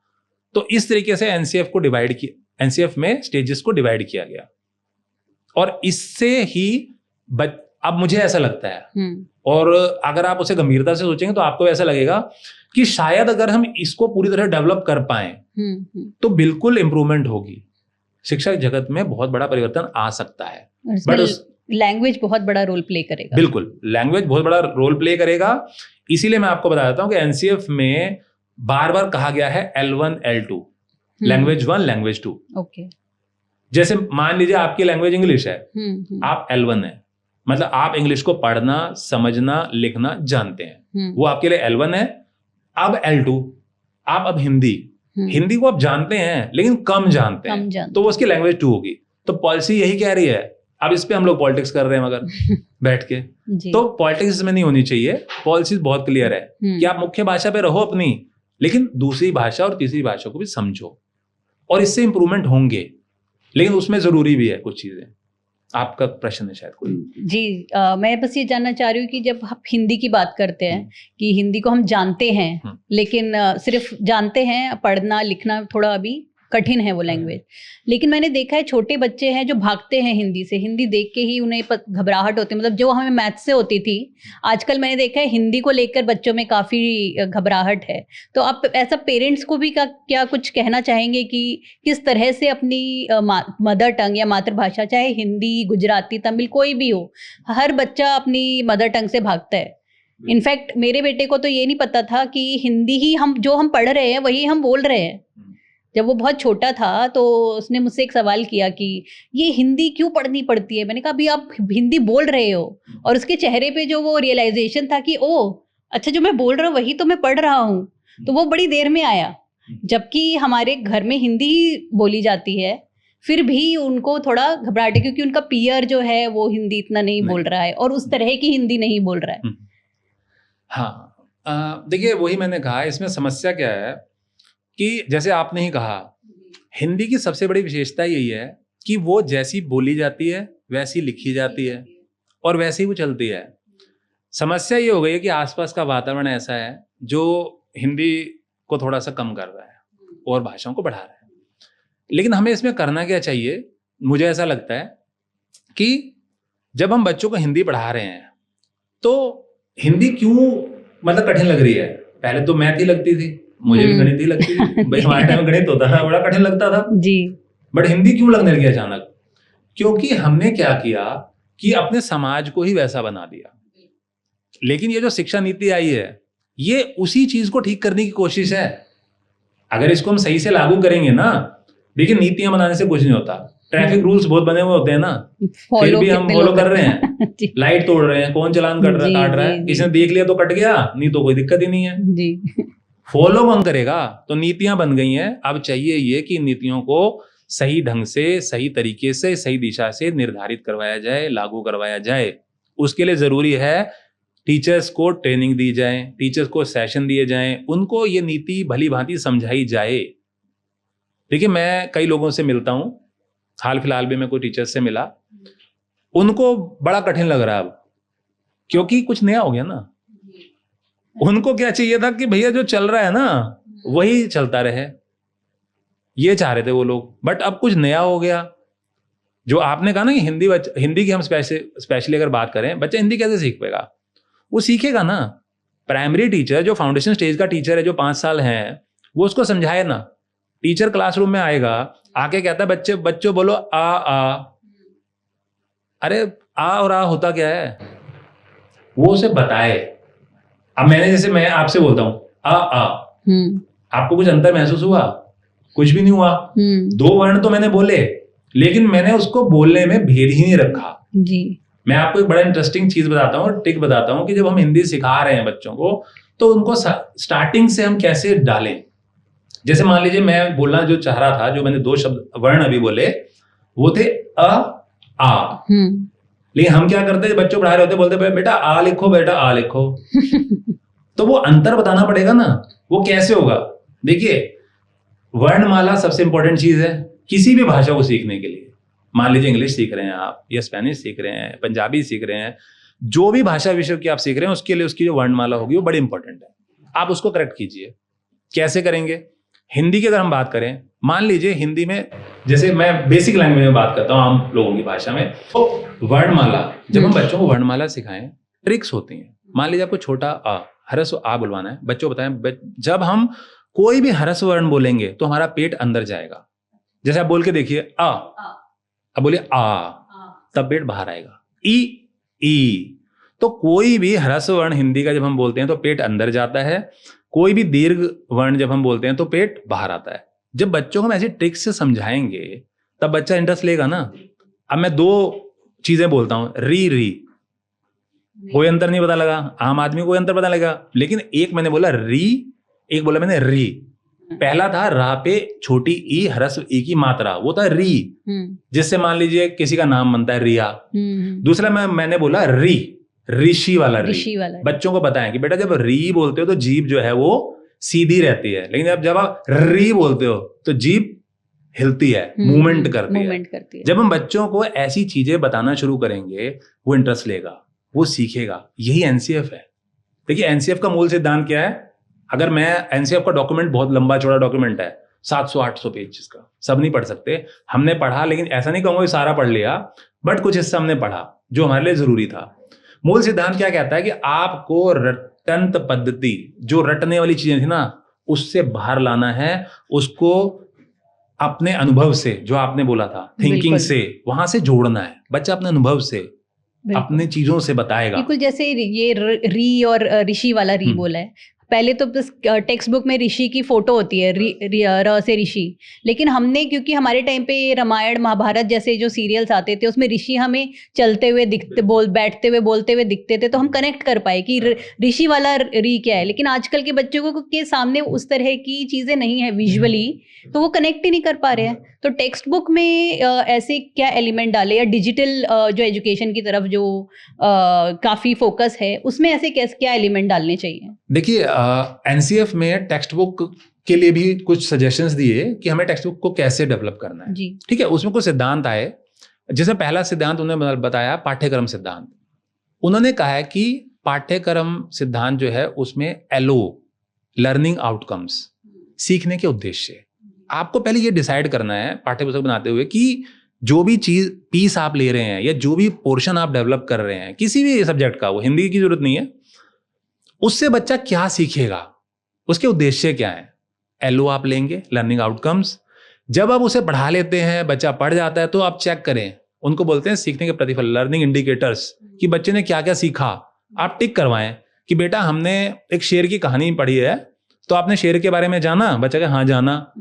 तो इस तरीके से एनसीएफ को डिवाइड किया, एनसीएफ में स्टेजेस को डिवाइड किया गया और इससे ही अब मुझे ऐसा लगता है, और अगर आप उसे गंभीरता से सोचेंगे तो आपको ऐसा लगेगा कि शायद अगर हम इसको पूरी तरह डेवलप कर पाए तो बिल्कुल इंप्रूवमेंट होगी, शिक्षा जगत में बहुत बड़ा परिवर्तन आ सकता है। बट लैंग्वेज बहुत बड़ा रोल प्ले करेगा। बिल्कुल, लैंग्वेज बहुत बड़ा रोल प्ले करेगा। इसीलिए मैं आपको बता देता हूं कि एनसीएफ में बार बार कहा गया है L1 L2, language 1 language 2। Okay, जैसे मान लीजिए आपकी लैंग्वेज इंग्लिश है, आप L1 है, मतलब आप इंग्लिश को पढ़ना, समझना, लिखना जानते हैं, वो आपके लिए L1 है। अब L2, आप अब हिंदी को आप जानते हैं लेकिन कम जानते हैं, तो वो उसकी लैंग्वेज 2 होगी। तो पॉलिसी यही कह रही है। अब इस पे हम लोग पॉलिटिक्स कर रहे हैं मगर बैठ के, तो पॉलिटिक्स इसमें नहीं होनी चाहिए। पॉलिसी बहुत क्लियर है कि आप मुख्य भाषा पे रहो अपनी, लेकिन दूसरी भाषा और तीसरी भाषा को भी समझो, और इससे इंप्रूवमेंट होंगे। लेकिन उसमें जरूरी भी है कुछ चीजें। आपका प्रश्न है शायद कोई? जी, मैं बस ये जानना चाह रही हूँ कि जब आप हिंदी की बात करते हैं कि हिंदी को हम जानते हैं लेकिन सिर्फ जानते हैं, पढ़ना लिखना थोड़ा अभी कठिन है वो लैंग्वेज। लेकिन मैंने देखा है छोटे बच्चे हैं जो भागते हैं हिंदी से, हिंदी देख के ही उन्हें घबराहट होती है, मतलब जो हमें मैथ से होती थी, आजकल मैंने देखा है हिंदी को लेकर बच्चों में काफ़ी घबराहट है। तो आप ऐसा पेरेंट्स को भी क्या कुछ कहना चाहेंगे कि किस तरह से अपनी मदर टंग या मातृभाषा, चाहे हिंदी, गुजराती, तमिल, कोई भी हो, हर बच्चा अपनी मदर टंग से भागता है। इनफैक्ट मेरे बेटे को तो ये नहीं पता था कि हिंदी ही जो हम पढ़ रहे हैं वही हम बोल रहे हैं। जब वो बहुत छोटा था तो उसने मुझसे एक सवाल किया कि ये हिंदी क्यों पढ़नी पड़ती है। मैंने कहा अभी आप हिंदी बोल रहे हो, और उसके चेहरे पे जो वो रियलाइजेशन था कि ओ अच्छा, जो मैं बोल रहा हूँ वही तो मैं पढ़ रहा हूँ, तो वो बड़ी देर में आया। जबकि हमारे घर में हिंदी ही बोली जाती है, फिर भी उनको थोड़ा घबराहट है क्योंकि उनका पीयर जो है वो हिंदी इतना नहीं बोल रहा है और उस तरह की हिंदी नहीं बोल रहा है। हाँ, देखिए वही मैंने कहा, इसमें समस्या क्या है कि जैसे आपने ही कहा, हिंदी की सबसे बड़ी विशेषता यही है कि वो जैसी बोली जाती है वैसी लिखी जाती है और वैसी वो चलती है। समस्या ये हो गई है कि आसपास का वातावरण ऐसा है जो हिंदी को थोड़ा सा कम कर रहा है और भाषाओं को बढ़ा रहा है। लेकिन हमें इसमें करना क्या चाहिए, मुझे ऐसा लगता है कि जब हम बच्चों को हिंदी पढ़ा रहे हैं तो हिंदी क्यों मतलब कठिन लग रही है। पहले तो मैथ ही लगती थी, मुझे भी गणित ही लगती थी भाई, हमारे टाइम गणित होता था, बड़ा कठिन लगता था जी। बट हिंदी क्यों लगने लगी अचानक? क्योंकि हमने क्या किया कि अपने समाज को ही वैसा बना दिया। लेकिन ये जो शिक्षा नीति आई है ये उसी चीज को ठीक करने की कोशिश है। अगर इसको हम सही से लागू करेंगे ना, देखिए नीतियां बनाने से कुछ नहीं होता, ट्रैफिक रूल्स बहुत बने हुए होते हैं ना, फिर भी हम फॉलो कर रहे हैं। लाइट तोड़ रहे हैं, कौन चालान काट रहा है, किसी ने देख लिया तो कट गया, नहीं तो कोई दिक्कत ही नहीं है जी। फॉलो कौन करेगा? तो नीतियां बन गई हैं। अब चाहिए ये कि नीतियों को सही ढंग से, सही तरीके से, सही दिशा से निर्धारित करवाया जाए, लागू करवाया जाए। उसके लिए जरूरी है टीचर्स को ट्रेनिंग दी जाए, टीचर्स को सेशन दिए जाएं, उनको ये नीति भली भांति समझाई जाए। देखिए मैं कई लोगों से मिलता हूं, हाल फिलहाल भी मैं कोई टीचर्स से मिला, उनको बड़ा कठिन लग रहा है अब, क्योंकि कुछ नया हो गया ना। उनको क्या चाहिए था कि भैया जो चल रहा है ना वही चलता रहे, ये चाह रहे थे वो लोग। बट अब कुछ नया हो गया। जो आपने कहा ना कि हिंदी की हम स्पेशली अगर बात करें, बच्चा हिंदी कैसे सीख पाएगा? वो सीखेगा ना। प्राइमरी टीचर जो फाउंडेशन स्टेज का टीचर है, जो 5 साल है, वो उसको समझाए ना। टीचर क्लासरूम में आएगा, आके कहता है बच्चों बोलो आ। अरे आ और आ होता क्या है, वो उसे बताए। अब मैं आपसे बोलता हूं आ, आपको कुछ अंतर महसूस हुआ? कुछ भी नहीं हुआ। 2 वर्ण तो मैंने बोले, लेकिन मैंने उसको बोलने में भेद ही नहीं रखा जी। मैं आपको एक बड़ा इंटरेस्टिंग चीज बताता हूँ, टिक बताता हूँ कि जब हम हिंदी सिखा रहे हैं बच्चों को, तो उनको स्टार्टिंग से हम कैसे डालें। जैसे मान लीजिए मैं बोलना जो चाह रहा था, जो मैंने 2 शब्द वर्ण अभी बोले, वो थे अ आ। लेकिन हम क्या करते, बच्चों पढ़ा रहे होते, बोलते बेटा आ लिखो, बेटा आ लिखो। तो वो अंतर बताना पड़ेगा ना। वो कैसे होगा? देखिए वर्णमाला सबसे इंपॉर्टेंट चीज है किसी भी भाषा को सीखने के लिए। मान लीजिए इंग्लिश सीख रहे हैं आप, या स्पेनिश सीख रहे हैं, पंजाबी सीख रहे हैं, जो भी भाषा विषय की आप सीख रहे हैं उसके लिए उसकी जो वर्णमाला होगी वो बड़ी इंपॉर्टेंट है, आप उसको करेक्ट कीजिए। कैसे करेंगे? हिंदी की अगर हम बात करें, मान लीजिए हिंदी में, जैसे मैं बेसिक लैंग्वेज में बात करता हूँ आम लोगों की भाषा में, तो वर्णमाला, जब हम बच्चों को वर्णमाला सिखाएं, ट्रिक्स होती हैं। मान लीजिए आपको छोटा आ, ह्रस्व आ बुलवाना है, बच्चों को बताएं जब हम कोई भी ह्रस्व वर्ण बोलेंगे तो हमारा पेट अंदर जाएगा। जैसे आप बोल के देखिए आ, अब बोलिए आ, तब पेट बाहर आएगा। ई, तो कोई भी ह्रस्व वर्ण हिंदी का जब हम बोलते हैं तो पेट अंदर जाता है, कोई भी दीर्घ वर्ण जब हम बोलते हैं तो पेट बाहर आता है। जब बच्चों को हम ऐसी ट्रिक्स से समझाएंगे तब बच्चा इंटरेस्ट लेगा ना। अब मैं 2 चीजें बोलता हूं, री, कोई अंतर नहीं पता लगा, आम आदमी को कोई अंतर पता लगा, लेकिन एक मैंने बोला री, एक बोला मैंने री। पहला था रा पे छोटी ई ह्रस्व ई की मात्रा, वो था री, जिससे मान लीजिए किसी का नाम बनता है रिया। दूसरा मैंने बोला री, ऋषि वाला री। बच्चों को बताएं कि बेटा जब री बोलते हो तो जीभ जो है वो सीधी रहती है, लेकिन जब आप री बोलते हो तो जीभ हिलती है, मूवमेंट करती है। जब हम बच्चों को ऐसी चीजें बताना शुरू करेंगे वो इंटरेस्ट लेगा, वो सीखेगा। यही एनसीएफ है। देखिए एनसीएफ का मूल सिद्धांत क्या है? अगर मैं एनसीएफ का डॉक्यूमेंट बहुत लंबा चौड़ा डॉक्यूमेंट है, 700-800 पेज का, सब नहीं पढ़ सकते, हमने पढ़ा, लेकिन ऐसा नहीं कहूंगा कि सारा पढ़ लिया, बट कुछ हिस्सा हमने पढ़ा जो हमारे लिए जरूरी था। मूल सिद्धांत क्या कहता है कि आपको रटंत पद्धति, जो रटने वाली चीजें थी ना, उससे बाहर लाना है, उसको अपने अनुभव से, जो आपने बोला था थिंकिंग से, वहां से जोड़ना है। बच्चा अपने अनुभव से, अपने चीजों से बताएगा। बिल्कुल, जैसे ये री और ऋषि वाला री बोला है, पहले तो बस टेक्स्ट बुक में ऋषि की फोटो होती है, र से ऋषि, लेकिन हमने, क्योंकि हमारे टाइम पे रामायण महाभारत जैसे जो सीरियल्स आते थे उसमें ऋषि हमें चलते हुए दिखते, बैठते हुए बोलते हुए दिखते थे, तो हम कनेक्ट कर पाए कि ऋषि वाला री क्या है। लेकिन आजकल के बच्चों को के सामने उस तरह की चीजें नहीं है विजुअली, तो वो कनेक्ट ही नहीं कर पा रहे हैं। तो टेक्स्ट बुक में ऐसे क्या एलिमेंट डाले, या डिजिटल जो एजुकेशन की तरफ जो काफी फोकस है, उसमें ऐसे क्या एलिमेंट डालने चाहिए? देखिए एनसीएफ में टेक्स्ट बुक के लिए भी कुछ सजेशंस दिए कि हमें टेक्स्ट बुक को कैसे डेवलप करना है। ठीक है, उसमें कुछ सिद्धांत आए। जैसे पहला सिद्धांत उन्होंने बताया पाठ्यक्रम सिद्धांत। उन्होंने कहा है कि पाठ्यक्रम सिद्धांत जो है उसमें एलओ, लर्निंग आउटकम्स, सीखने के उद्देश्य। आपको पहले ये डिसाइड करना है पाठ्यपुस्तक बनाते हुए कि जो भी चीज पीस आप ले रहे हैं या जो भी पोर्शन आप डेवलप कर रहे हैं किसी भी सब्जेक्ट का, वो हिंदी की जरूरत नहीं है, उससे बच्चा क्या सीखेगा, उसके उद्देश्य क्या है। एलओ आप लेंगे, लर्निंग आउटकम्स। जब आप उसे पढ़ा लेते हैं, बच्चा पढ़ जाता है, तो आप चेक करें, उनको बोलते हैं सीखने के प्रतिफल, लर्निंग इंडिकेटर्स, कि बच्चे ने क्या क्या सीखा। आप टिक करवाएं कि बेटा हमने एक शेर की कहानी पढ़ी है, तो आपने शेर के बारे में जाना? बच्चा कहे हाँ जाना।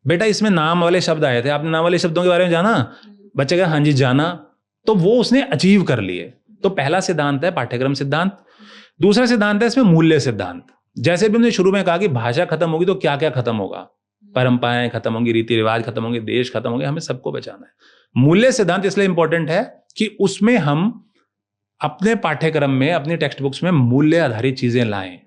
बेटा इसमें नाम वाले शब्द आए थे, आपने नाम वाले शब्दों के बारे में जाना? बच्चा कहे हाँ जी जाना। तो वो उसने अचीव कर लिए। तो पहला सिद्धांत है पाठ्यक्रम सिद्धांत। दूसरा सिद्धांत है इसमें मूल्य सिद्धांत। जैसे भी हमने शुरू में कहा कि भाषा खत्म होगी तो क्या क्या खत्म होगा, परंपराएं खत्म होंगी, रीति रिवाज खत्म होंगे, देश खत्म होंगे, हमें सबको बचाना है। मूल्य सिद्धांत इसलिए इंपॉर्टेंट है कि उसमें हम अपने पाठ्यक्रम में, अपनी टेक्स्ट बुक्स में मूल्य आधारित चीजें लाएं,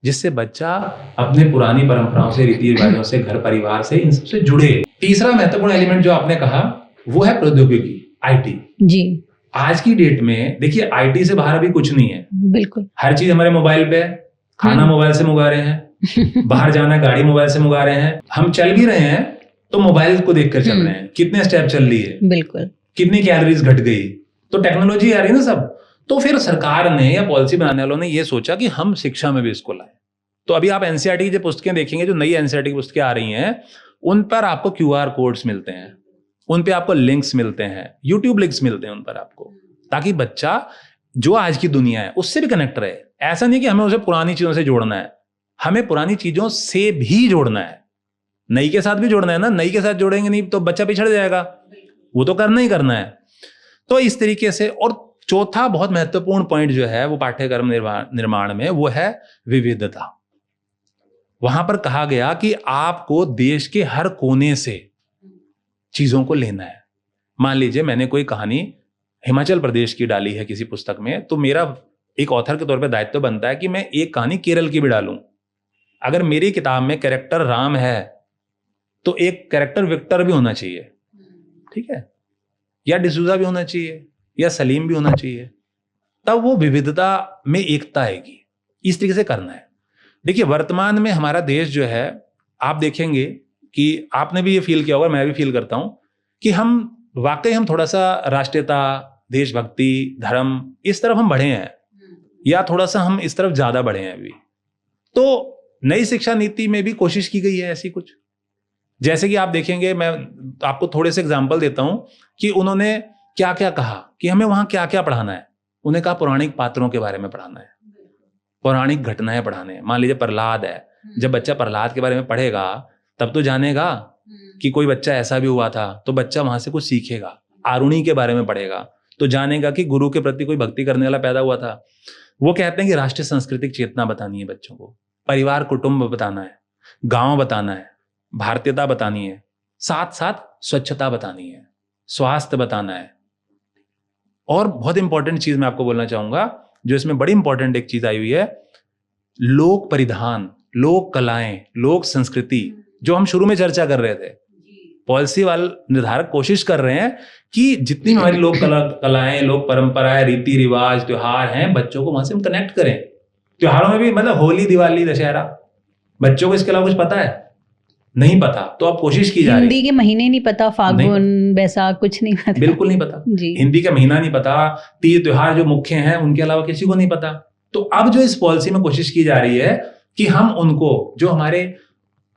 जिससे बच्चा अपने पुरानी परंपराओं से, रीति रिवाजों से, घर परिवार से, इन सबसे जुड़े। तीसरा महत्वपूर्ण एलिमेंट जो आपने कहा वो है प्रौद्योगिकी, आईटी। जी, आज की डेट में देखिए आईटी से बाहर अभी कुछ नहीं है। बिल्कुल, हर चीज हमारे मोबाइल पे है। खाना मोबाइल से मंगा रहे हैं, बाहर जाना है गाड़ी मोबाइल से मंगा रहे हैं, हम चल भी रहे हैं तो मोबाइल को देखकर चल रहे हैं, कितने स्टेप चल रही है, बिल्कुल, कितनी कैलोरीज घट गई। तो टेक्नोलॉजी आ रही है ना सब। तो फिर सरकार ने या पॉलिसी बनाने वालों ने ये सोचा कि हम शिक्षा में भी इसको लाएं। तो अभी आप एनसीईआरटी की जो पुस्तकें देखेंगे, जो नई एनसीईआरटी की पुस्तकें आ रही हैं, उन पर आपको क्यूआर कोड्स मिलते हैं, उन पे आपको लिंक्स मिलते हैं, यूट्यूब लिंक्स मिलते हैं उन पर आपको, ताकि बच्चा जो आज की दुनिया है उससे भी कनेक्ट रहे। ऐसा नहीं कि हमें उसे पुरानी चीजों से जोड़ना है, हमें पुरानी चीजों से भी जोड़ना है, नई के साथ भी जोड़ना है ना। नई के साथ जोड़ेंगे नहीं तो बच्चा पिछड़ जाएगा, वो तो करना ही करना है। तो इस तरीके से। और चौथा बहुत महत्वपूर्ण पॉइंट जो है वो पाठ्यक्रम निर्माण में, वो है विविधता। वहां पर कहा गया कि आपको देश के हर कोने से चीजों को लेना है। मान लीजिए मैंने कोई कहानी हिमाचल प्रदेश की डाली है किसी पुस्तक में, तो मेरा एक ऑथर के तौर पे दायित्व बनता है कि मैं एक कहानी केरल की भी डालूं। अगर मेरी किताब में कैरेक्टर राम है तो एक कैरेक्टर विक्टर भी होना चाहिए, ठीक है, या डिसूजा भी होना चाहिए, या सलीम भी होना चाहिए। तब वो विविधता में एकता आएगी। इस तरीके से करना है। देखिए वर्तमान में हमारा देश जो है, आप देखेंगे कि आपने भी ये फील किया होगा, मैं भी फील करता हूं कि हम थोड़ा सा राष्ट्रीयता, देशभक्ति, धर्म इस तरफ हम बढ़े हैं, या थोड़ा सा हम इस तरफ ज्यादा बढ़े हैं अभी। तो नई शिक्षा नीति में भी कोशिश की गई है ऐसी कुछ। जैसे कि आप देखेंगे, मैं आपको थोड़े से एग्जांपल देता हूं कि उन्होंने क्या क्या कहा कि हमें वहां क्या क्या पढ़ाना है। उन्हें कहा पौराणिक पात्रों के बारे में पढ़ाना है, पौराणिक घटनाएं पढ़ाने हैं। मान लीजिए प्रहलाद है, जब बच्चा प्रहलाद के बारे में पढ़ेगा तब तो जानेगा कि कोई बच्चा ऐसा भी हुआ था, तो बच्चा वहां से कुछ सीखेगा। आरुणि के बारे में पढ़ेगा तो जानेगा कि गुरु के प्रति कोई भक्ति करने वाला पैदा हुआ था। वो कहते हैं कि राष्ट्रीय सांस्कृतिक चेतना बतानी है बच्चों को, परिवार कुटुंब बताना है, गांव बताना है, भारतीयता बतानी है, साथ साथ स्वच्छता बतानी है, स्वास्थ्य बताना है। और बहुत इंपॉर्टेंट चीज मैं आपको बोलना चाहूंगा, जो इसमें बड़ी इंपॉर्टेंट एक चीज आई हुई है, लोक परिधान, लोक कलाएं, लोक संस्कृति, जो हम शुरू में चर्चा कर रहे थे। पॉलिसी वाले निर्धारक कोशिश कर रहे हैं कि जितनी हमारी लोक कलाएं, लोक परंपराएं, रीति रिवाज, त्योहार हैं, बच्चों को वहां से हम कनेक्ट करें। त्योहारों में भी मतलब होली, दिवाली, दशहरा, बच्चों को इसके अलावा कुछ पता है? नहीं पता। तो अब कोशिश की जा रही है। हिंदी के महीने नहीं पता, फागुन, बैसाख कुछ नहीं पता, बिल्कुल नहीं पता जी। हिंदी का महीना नहीं पता, तीज त्योहार जो मुख्य हैं उनके अलावा किसी को नहीं पता। तो अब जो इस पॉलिसी में कोशिश की जा रही है कि हम उनको, जो हमारे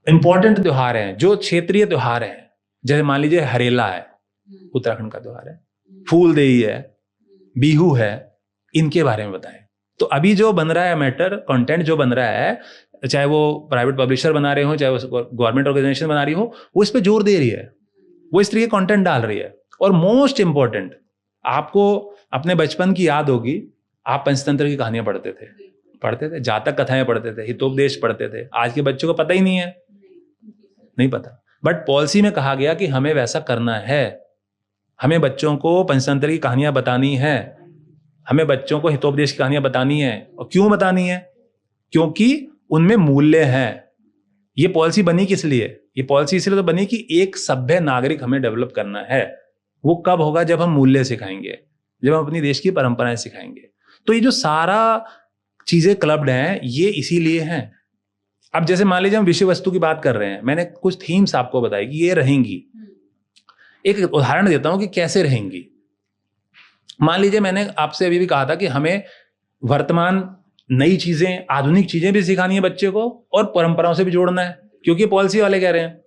इंपॉर्टेंट त्योहार हैं, जो क्षेत्रीय त्योहार हैं, जैसे मान लीजिए हरेला है, उत्तराखंड का त्योहार है, फूलदेई है, बिहू है, इनके बारे में बताएं। तो अभी जो बन रहा है मैटर, कंटेंट जो बन रहा है, चाहे वो प्राइवेट पब्लिशर बना रहे हो, चाहे वो गवर्नमेंट ऑर्गेनाइजेशन बना रही हो, वो इस पे जोर दे रही है, वो इस तरीके कंटेंट डाल रही है। और मोस्ट इंपॉर्टेंट, आपको अपने बचपन की याद होगी, आप पंचतंत्र की कहानियां पढ़ते थे, जातक कथाएं पढ़ते थे, हितोपदेश पढ़ते थे। आज के बच्चों को पता ही नहीं है, नहीं पता। बट पॉलिसी में कहा गया कि हमें वैसा करना है, हमें बच्चों को पंचतंत्र की कहानियां बतानी है, हमें बच्चों को हितोपदेश की कहानियां बतानी है। और क्यों बतानी है? क्योंकि उनमें मूल्य हैं। ये पॉलिसी बनी किस लिए? ये पॉलिसी इसलिए तो बनी कि एक सभ्य नागरिक हमें डेवलप करना है। वो कब होगा? जब हम मूल्य सिखाएंगे, जब हम अपनी देश की परंपराएं सिखाएंगे। तो ये जो सारा चीजें क्लब्ड हैं, ये इसीलिए हैं। अब जैसे मान लीजिए हम विषय वस्तु की बात कर रहे हैं, मैंने कुछ थीम्स आपको बताई कि ये रहेंगी। एक उदाहरण देता हूं कि कैसे रहेंगी। मान लीजिए मैंने आपसे अभी भी कहा था कि हमें वर्तमान नई चीजें, आधुनिक चीजें भी सिखानी है बच्चे को, और परंपराओं से भी जोड़ना है, क्योंकि पॉलिसी वाले कह रहे हैं।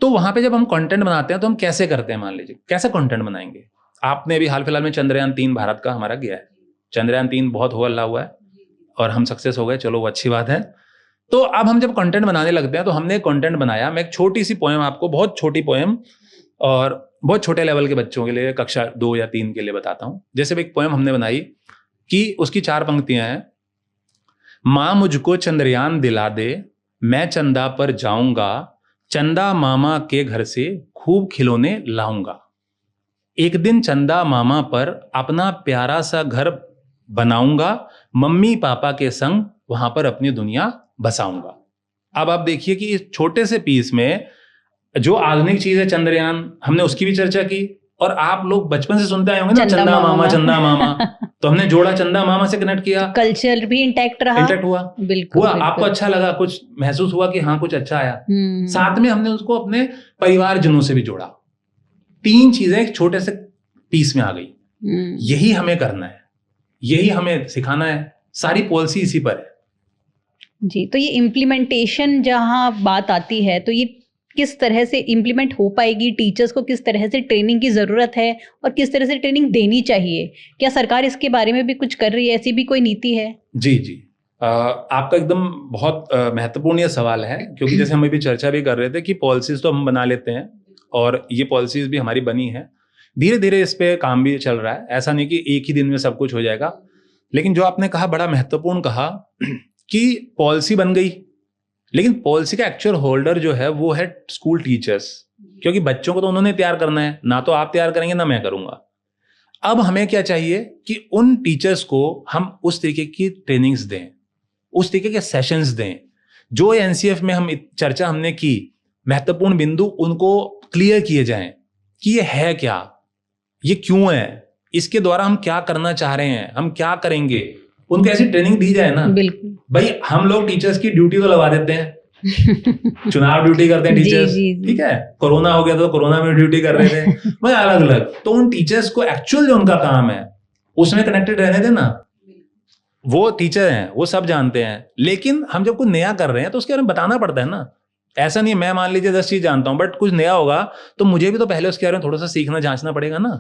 तो वहां पे जब हम कंटेंट बनाते हैं तो हम कैसे करते हैं? मान लीजिए कैसे कंटेंट बनाएंगे? आपने अभी हाल फिलहाल में चंद्रयान 3 भारत का हमारा गया है। चंद्रयान 3 बहुत हो अल्लाह हुआ है और हम सक्सेस हो गए, चलो वो अच्छी बात है। तो अब हम जब कंटेंट बनाने लगते हैं, तो हमने कंटेंट बनाया। मैं एक छोटी सी पोएम आपको, बहुत छोटी पोएम, और बहुत छोटे लेवल के बच्चों के लिए, कक्षा 2 या 3 के लिए बताता हूं। जैसे एक पोएम हमने बनाई कि उसकी 4 पंक्तियां हैं। माँ मुझको चंद्रयान दिला दे, मैं चंदा पर जाऊंगा, चंदा मामा के घर से खूब खिलौने लाऊंगा। एक दिन चंदा मामा पर अपना प्यारा सा घर बनाऊंगा, मम्मी पापा के संग वहां पर अपनी दुनिया बसाऊंगा। अब आप देखिए कि इस छोटे से पीस में जो आधुनिक चीज है चंद्रयान, हमने उसकी भी चर्चा की। और आप लोग बचपन से सुनते आए होंगे ना, चंदा मामा, चंदा मामा। तो हमने जोड़ा चंदा मामा से कनेक्ट किया, कल्चर भी इंटैक्ट रहा, इंटैक्ट हुआ, बिल्कुल हुआ। आपको अच्छा लगा, कुछ महसूस हुआ कि हाँ कुछ अच्छा आया। साथ में हमने उसको अपने परिवारजनों से भी जोड़ा। 3 चीजें एक छोटे से पीस में आ गई। यही हमें करना है, यही हमें सिखाना है। सारी पॉलिसी इसी पर है जी। तो ये इम्प्लीमेंटेशन जहाँ बात आती है, तो ये किस तरह से इम्प्लीमेंट हो पाएगी? टीचर्स को किस तरह से ट्रेनिंग की ज़रूरत है और किस तरह से ट्रेनिंग देनी चाहिए? क्या सरकार इसके बारे में भी कुछ कर रही है? ऐसी भी कोई नीति है? जी जी, आपका एकदम बहुत महत्वपूर्ण ये सवाल है, क्योंकि जैसे हम अभी चर्चा भी कर रहे थे कि पॉलिसीज तो हम बना लेते हैं, और ये पॉलिसीज भी हमारी बनी है। धीरे धीरे इस पे काम भी चल रहा है। ऐसा नहीं कि एक ही दिन में सब कुछ हो जाएगा। लेकिन जो आपने कहा, बड़ा महत्वपूर्ण कहा कि पॉलिसी बन गई, लेकिन पॉलिसी का एक्चुअल होल्डर जो है वो है स्कूल टीचर्स, क्योंकि बच्चों को तो उन्होंने तैयार करना है, ना तो आप तैयार करेंगे ना मैं करूंगा। अब हमें क्या चाहिए कि उन टीचर्स को हम उस तरीके की ट्रेनिंग्स दें, उस तरीके के सेशंस दें, जो एनसीएफ में हम चर्चा हमने की, महत्वपूर्ण बिंदु उनको क्लियर किए जाएं कि ये है क्या, ये क्यों है, इसके द्वारा हम क्या करना चाह रहे हैं, हम क्या करेंगे, उनको ऐसी ट्रेनिंग दी जाए ना। बिल्कुल भाई हम लोग टीचर्स की ड्यूटी तो लगा देते हैं, चुनाव ड्यूटी करते हैं टीचर्स, ठीक है, कोरोना हो गया तो कोरोना में ड्यूटी कर रहे थे, भाई अलग अलग। तो उन टीचर्स को एक्चुअल जो उनका काम है उसमें कनेक्टेड रहने देना। वो टीचर हैं, वो सब जानते हैं, लेकिन हम जब कुछ नया कर रहे हैं तो उसके बारे में बताना पड़ता है ना। ऐसा नहीं, मैं मान लीजिए 10 चीज जानता हूं, बट कुछ नया होगा तो मुझे भी तो पहले उसके बारे में थोड़ा सा सीखना जांचना पड़ेगा ना।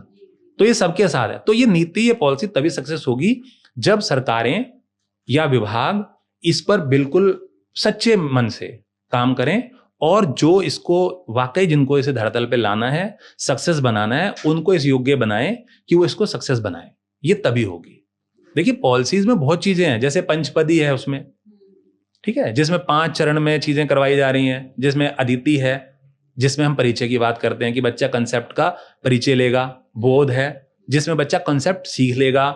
तो ये सबके साथ है। तो ये नीति, ये पॉलिसी तभी सक्सेस होगी जब सरकारें या विभाग इस पर बिल्कुल सच्चे मन से काम करें, और जो इसको वाकई, जिनको इसे धरातल पे लाना है, सक्सेस बनाना है, उनको इस योग्य बनाएं कि वो इसको सक्सेस बनाएं। ये तभी होगी। देखिए पॉलिसीज में बहुत चीजें हैं, जैसे पंचपदी है उसमें, ठीक है, जिसमें 5 चरण में चीजें करवाई जा रही हैं, जिसमें अदिति है, जिसमें हम परिचय की बात करते हैं कि बच्चा कंसेप्ट का परिचय लेगा। बोध है, जिसमें बच्चा कंसेप्ट सीख लेगा।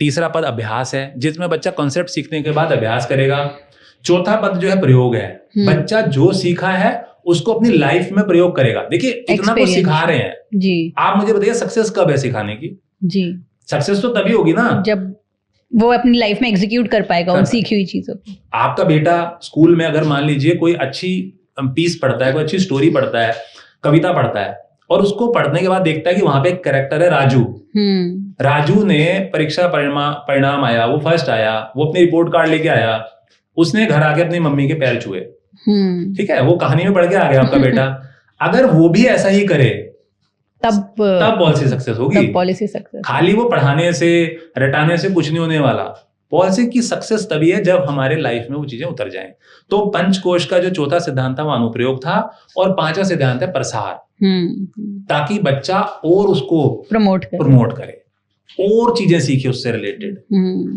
तीसरा पद अभ्यास है, जिसमें बच्चा कंसेप्ट सीखने के बाद अभ्यास करेगा। चौथा पद जो है प्रयोग है, बच्चा जो सीखा है उसको अपनी लाइफ में प्रयोग करेगा। देखिए इतना कुछ सिखा रहे हैं जी। आप मुझे बताइए सक्सेस कब है सिखाने की जी? सक्सेस तो तभी होगी ना जब वो अपनी लाइफ में एग्जीक्यूट कर पाएगा उन सीखी हुई चीजों को। आपका बेटा स्कूल में अगर मान लीजिए कोई अच्छी पीस पढ़ता है, कोई अच्छी स्टोरी पढ़ता है, कविता पढ़ता है, और उसको पढ़ने के बाद देखता है कि वहां पे एक कैरेक्टर है राजू। राजू ने परीक्षा परिणाम आया, वो फर्स्ट आया, वो अपनी रिपोर्ट कार्ड लेके आया, उसने घर आके अपनी मम्मी के पैर छुए, ठीक है, वो कहानी में पढ़ के आ गया आपका बेटा। अगर वो भी ऐसा ही करे तब पॉलिसी सक्सेस होगी। पॉलिसी सक्सेस, खाली वो पढ़ाने से रटाने से कुछ नहीं होने वाला। पॉलिसी की सक्सेस तभी है जब हमारे लाइफ में वो चीजें उतर जाएं। तो पंचकोश का जो चौथा सिद्धांत था वो अनुप्रयोग था, और 5वां सिद्धांत है प्रसार, ताकि बच्चा और उसको प्रमोट करे और चीजें सीखे उससे रिलेटेड।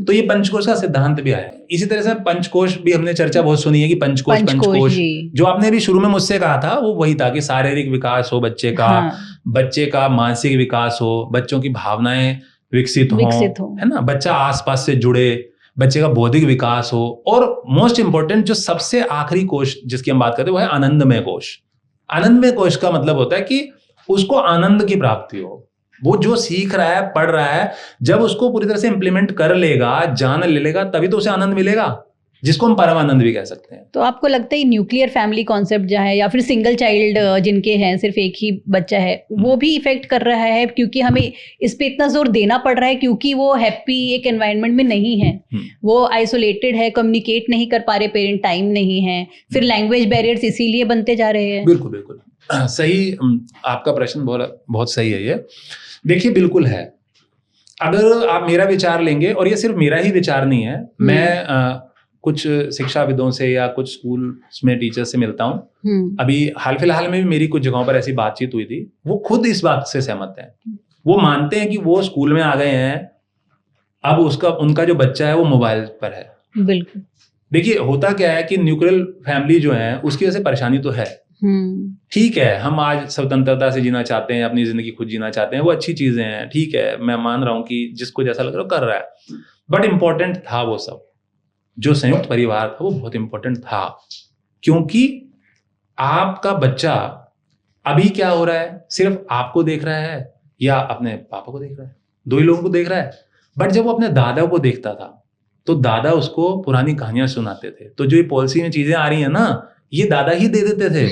तो ये पंचकोश का सिद्धांत भी आया। इसी तरह से पंचकोश भी हमने चर्चा बहुत सुनी है कि पंचकोश जो आपने अभी शुरू में मुझसे कहा था वो वही था कि शारीरिक विकास हो बच्चे का, बच्चे का मानसिक विकास हो, बच्चों की भावनाएं विकसित हो, है ना, बच्चा आसपास से जुड़े, बच्चे का बौद्धिक विकास हो, और मोस्ट इंपोर्टेंट जो सबसे आखिरी कोश जिसकी हम बात करते हैं वो है आनंदमय कोश। आनंदमय कोश का मतलब होता है कि उसको आनंद की प्राप्ति हो। वो जो सीख रहा है, पढ़ रहा है, जब उसको पूरी तरह से इंप्लीमेंट कर लेगा, जान ले लेगा, तभी तो उसे आनंद मिलेगा, जिसको हम परमानंद भी कह सकते हैं। तो आपको लगता है न्यूक्लियर फैमिली कॉन्सेप्ट जो है, या फिर सिंगल चाइल्ड जिनके हैं, सिर्फ एक ही बच्चा है, वो भी इफेक्ट कर रहा है, क्योंकि हमें इस पे इतना जोर देना पड़ रहा है क्योंकि वो हैप्पी एक एनवायरनमेंट में नहीं है, वो आइसोलेटेड है, कम्युनिकेट नहीं कर पा रहे, पेरेंट टाइम नहीं है, फिर लैंग्वेज बैरियर्स इसीलिए बनते जा रहे हैं। बिल्कुल बिल्कुल सही, आपका प्रश्न बहुत सही है। ये देखिए बिल्कुल है। अगर आप मेरा विचार लेंगे, और ये सिर्फ मेरा ही विचार नहीं है, मैं कुछ शिक्षाविदों से या कुछ स्कूल में टीचर से मिलता हूँ। अभी हाल फिलहाल में भी मेरी कुछ जगहों पर ऐसी बातचीत हुई थी। वो खुद इस बात से सहमत हैं। वो मानते हैं कि वो स्कूल में आ गए हैं, अब उनका जो बच्चा है वो मोबाइल पर है। बिल्कुल। देखिए होता क्या है कि न्यूक्लियर फैमिली जो है उसकी वजह से परेशानी तो है। ठीक है, हम आज स्वतंत्रता से जीना चाहते हैं, अपनी जिंदगी खुद जीना चाहते हैं, वो अच्छी चीजें हैं, ठीक है, मैं मान रहा हूं कि जिसको जैसा लग रहा है कर रहा है। बट इम्पोर्टेंट था वो सब, जो संयुक्त परिवार था वो बहुत इंपॉर्टेंट था, क्योंकि आपका बच्चा अभी क्या हो रहा है, सिर्फ आपको देख रहा है या अपने पापा को देख रहा है, 2 ही लोगों को देख रहा है। बट जब वो अपने दादा को देखता था तो दादा उसको पुरानी कहानियां सुनाते थे। तो जो ये पॉलिसी में चीजें आ रही है ना, ये दादा ही दे देते थे।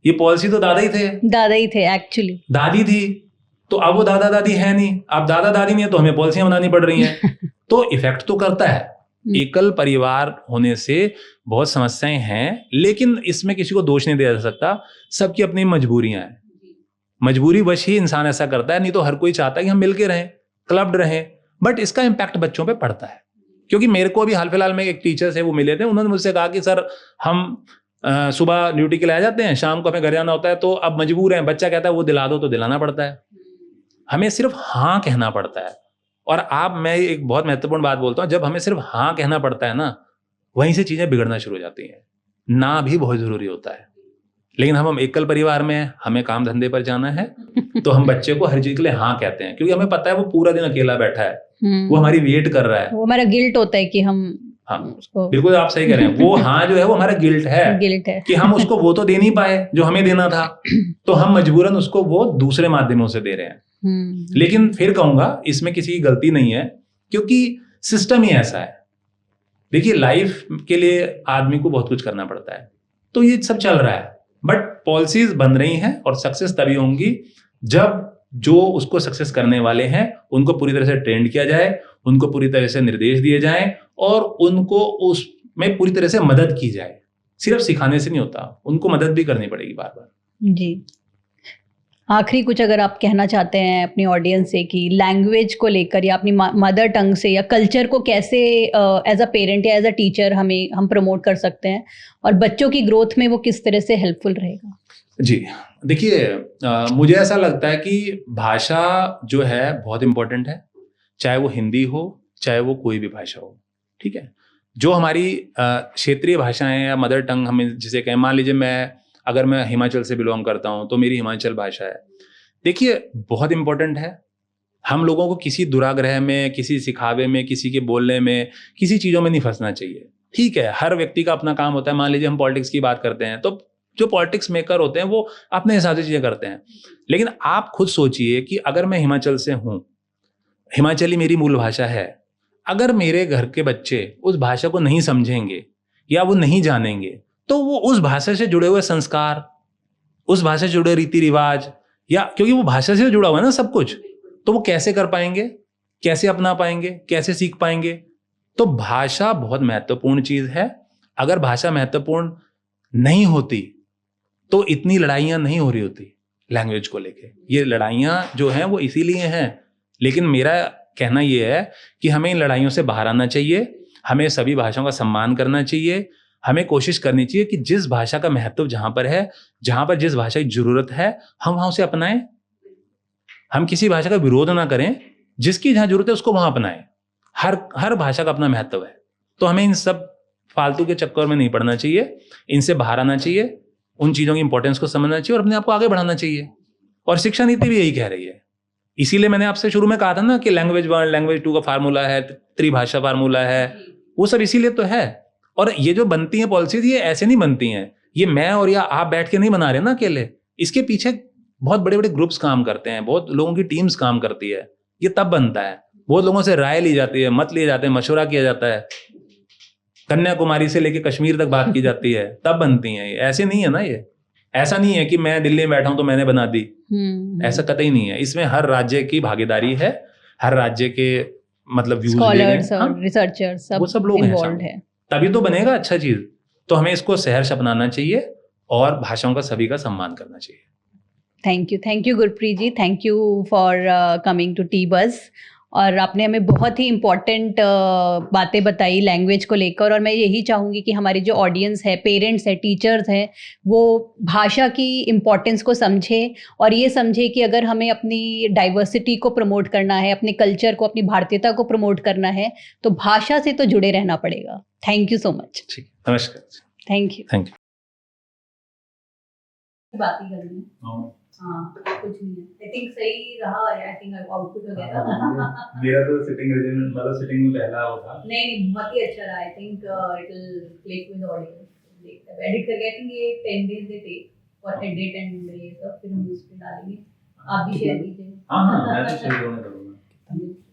ये पॉलिसी तो दादा ही थे एक्चुअली, दादी थी। तो अब वो दादा दादी है नहीं, अब दादा दादी नहीं है, तो हमें पॉलिसियां बनानी पड़ रही हैं। तो इफेक्ट तो करता है। एकल परिवार होने से बहुत समस्याएं हैं, लेकिन इसमें किसी को दोष नहीं दिया जा सकता। सबकी अपनी मजबूरियां हैं, मजबूरी वश ही इंसान ऐसा करता है, नहीं तो हर कोई चाहता है कि हम मिलके रहें, क्लब्ड रहें। बट इसका इम्पैक्ट बच्चों पे पड़ता है, क्योंकि मेरे को अभी हाल फिलहाल में एक टीचर से वो मिले थे, उन्होंने मुझसे कहा कि सर हम सुबह ड्यूटी के लिए आ जाते हैं, शाम को हमें घर जाना होता है, तो अब मजबूर हैं, बच्चा कहता है वो दिला दो तो दिलाना पड़ता है, हमें सिर्फ हाँ कहना पड़ता है। और मैं एक बहुत महत्वपूर्ण बात बोलता हूँ, जब हमें सिर्फ हाँ कहना पड़ता है ना, वहीं से चीजें बिगड़ना शुरू हो जाती हैं। ना भी बहुत जरूरी होता है। लेकिन हम एकल परिवार में हैं, हमें काम धंधे पर जाना है, तो हम बच्चे को हर चीज के लिए हाँ कहते हैं, क्योंकि हमें पता है वो पूरा दिन अकेला बैठा है, वो हमारी वेट कर रहा है। वो हमारा गिल्ट होता है कि हम बिल्कुल आप सही कह रहे हैं। वो हाँ जो है वो हमारा गिल्ट है कि हम उसको वो तो दे नहीं पाए जो हमें देना था, तो हम मजबूरन उसको वो दूसरे माध्यमों से दे रहे हैं। लेकिन फिर कहूंगा इसमें किसी की गलती नहीं है, क्योंकि सिस्टम ही ऐसा है। देखिए, लाइफ के लिए आदमी को बहुत कुछ करना पड़ता है, तो ये सब चल रहा है, बट पॉलिसीज बन रही हैं और सक्सेस तभी होंगी जब जो उसको सक्सेस करने वाले हैं उनको पूरी तरह से ट्रेंड किया जाए, उनको पूरी तरह से निर्देश दिए जाएं और उनको उसमें पूरी तरह से मदद की जाए। सिर्फ सिखाने से नहीं होता, उनको मदद भी करनी पड़ेगी बार बार। जी, आखिरी कुछ अगर आप कहना चाहते हैं अपनी ऑडियंस से कि लैंग्वेज को लेकर या अपनी मदर टंग से या कल्चर को कैसे एज अ पेरेंट या एज अ टीचर हम प्रमोट कर सकते हैं और बच्चों की ग्रोथ में वो किस तरह से हेल्पफुल रहेगा? जी, देखिए, मुझे ऐसा लगता है कि भाषा जो है बहुत इंपॉर्टेंट है, चाहे वो हिंदी हो चाहे वो कोई भी भाषा हो, ठीक है। जो हमारी क्षेत्रीय भाषाएं या मदर टंग हमें जिसे कहें, मान लीजिए अगर मैं हिमाचल से बिलोंग करता हूं तो मेरी हिमाचल भाषा है। देखिए, बहुत इंपॉर्टेंट है। हम लोगों को किसी दुराग्रह में, किसी सिखावे में, किसी के बोलने में, किसी चीज़ों में नहीं फंसना चाहिए, ठीक है। हर व्यक्ति का अपना काम होता है। मान लीजिए हम पॉलिटिक्स की बात करते हैं, तो जो पॉलिटिक्स मेकर होते हैं वो अपने हिसाब से चीज़ें करते हैं, लेकिन आप खुद सोचिए कि अगर मैं हिमाचल से हूँ, हिमाचली मेरी मूल भाषा है, अगर मेरे घर के बच्चे उस भाषा को नहीं समझेंगे या वो नहीं जानेंगे, तो वो उस भाषा से जुड़े हुए संस्कार, उस भाषा से जुड़े रीति रिवाज, या क्योंकि वो भाषा से जुड़ा हुआ है ना सब कुछ, तो वो कैसे कर पाएंगे, कैसे अपना पाएंगे, कैसे सीख पाएंगे? तो भाषा बहुत महत्वपूर्ण चीज है। अगर भाषा महत्वपूर्ण नहीं होती तो इतनी लड़ाइयां नहीं हो रही होती लैंग्वेज को लेके। ये लड़ाइयां जो हैं वो इसीलिए हैं। लेकिन मेरा कहना यह है कि हमें इन लड़ाइयों से बाहर आना चाहिए, हमें सभी भाषाओं का सम्मान करना चाहिए, हमें कोशिश करनी चाहिए कि जिस भाषा का महत्व जहां पर है, जहां पर जिस भाषा की जरूरत है, हम वहां उसे अपनाएं। हम किसी भाषा का विरोध ना करें, जिसकी जहां जरूरत है उसको वहां अपनाएं। हर भाषा का अपना महत्व है, तो हमें इन सब फालतू के चक्कर में नहीं पड़ना चाहिए, इनसे बाहर आना चाहिए, उन चीजों की इंपॉर्टेंस को समझना चाहिए और अपने आप को आगे बढ़ाना चाहिए। और शिक्षा नीति भी यही कह रही है। इसीलिए मैंने आपसे शुरू में कहा था ना कि लैंग्वेज 1 लैंग्वेज 2 का फार्मूला है, त्रिभाषा फार्मूला है, वो सब इसीलिए तो है। और ये जो बनती हैं पॉलिसीज, ये ऐसे नहीं बनती हैं, ये मैं और या आप बैठ के नहीं बना रहे ना अकेले, इसके पीछे बहुत बड़े बड़े ग्रुप्स काम करते हैं, बहुत लोगों की टीम्स काम करती है, ये तब बनता है। बहुत लोगों से राय ली जाती है, मत लिए जाते हैं, मशवरा किया जाता है, कन्याकुमारी से लेके कश्मीर तक बात की जाती है, तब बनती हैं। ऐसे नहीं है ना, ये ऐसा नहीं है कि मैं दिल्ली में बैठा हूं तो मैंने बना दी, ऐसा कतई नहीं है। इसमें हर राज्य की भागीदारी है, हर राज्य के मतलब व्यूज स्कॉलर्स और रिसर्चर्स सब लोग हैं, तभी तो बनेगा अच्छा चीज। तो हमें इसको सहर्ष अपनाना चाहिए और भाषाओं का सभी का सम्मान करना चाहिए। Thank you Gurpreet ji, thank you for coming to T buzz. और आपने हमें बहुत ही इम्पॉर्टेंट बातें बताई लैंग्वेज को लेकर, और मैं यही चाहूँगी कि हमारी जो ऑडियंस है, पेरेंट्स है, टीचर्स हैं, वो भाषा की इम्पॉर्टेंस को समझें और ये समझे कि अगर हमें अपनी डाइवर्सिटी को प्रमोट करना है, अपने कल्चर को, अपनी भारतीयता को प्रमोट करना है, तो भाषा से तो जुड़े रहना पड़ेगा। Thank you so much. ठीक, नमस्कार। Thank you. बात ही करनी है। हाँ, कुछ नहीं है। आई थिंक सही रहा है, आई थिंक आउटपुट वगैरह। मेरा तो सिटिंग रेजिमेंट मतलब सिटिंग में पहला वो था। नहीं, बहुत ही अच्छा रहा। I think it will click with audience. Edit करके आई थिंक ये 10 डेज दे टेक और एडिट एंड ये सब, फिर हम उस पे डालेंगे। आप भी शेयर कीजिए। हां, मैं तो शेयर करूंगा।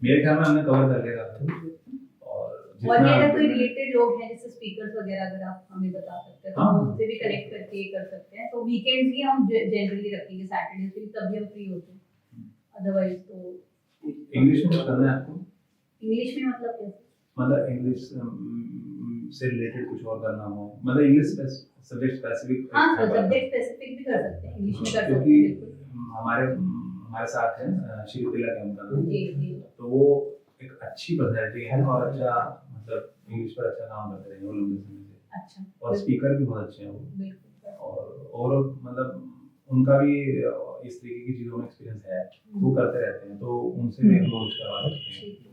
मेरे ख्याल में हमने कवर कर लिया था। और ये अगर कोई रिलेटेड लोग हैं जैसे स्पीकर्स वगैरह, अगर आप हमें बता सकते हैं तो हम उनसे भी कनेक्ट करके कर सकते हैं। तो वीकेंड्स ही हम जनरली रखेंगे, सैटरडेज भी, तभी हम फ्री होते हैं। अदरवाइज तो इंग्लिश में करना है आपको? इंग्लिश में मतलब कैसे? मतलब इंग्लिश से रिलेटेड कुछ और करना हो, मतलब इंग्लिश सब्जेक्ट स्पेसिफिक। हां, सब्जेक्ट स्पेसिफिक भी कर सकते हैं, इंग्लिश में कर सकते हैं। क्योंकि हमारे साथ है श्री तिलक उनका, जी, तो वो एक अच्छी पर्सनैलिटी है और अच्छा मतलब इंग्लिश पर अच्छा काम करते रहे वो लंबे समय से। अच्छा, और स्पीकर भी बहुत अच्छे हैं वो। बिल्कुल। और मतलब उनका भी इस तरीके की चीज़ों में एक्सपीरियंस है, वो करते रहते हैं, तो उनसे भी हम कुछ करवा सकते हैं।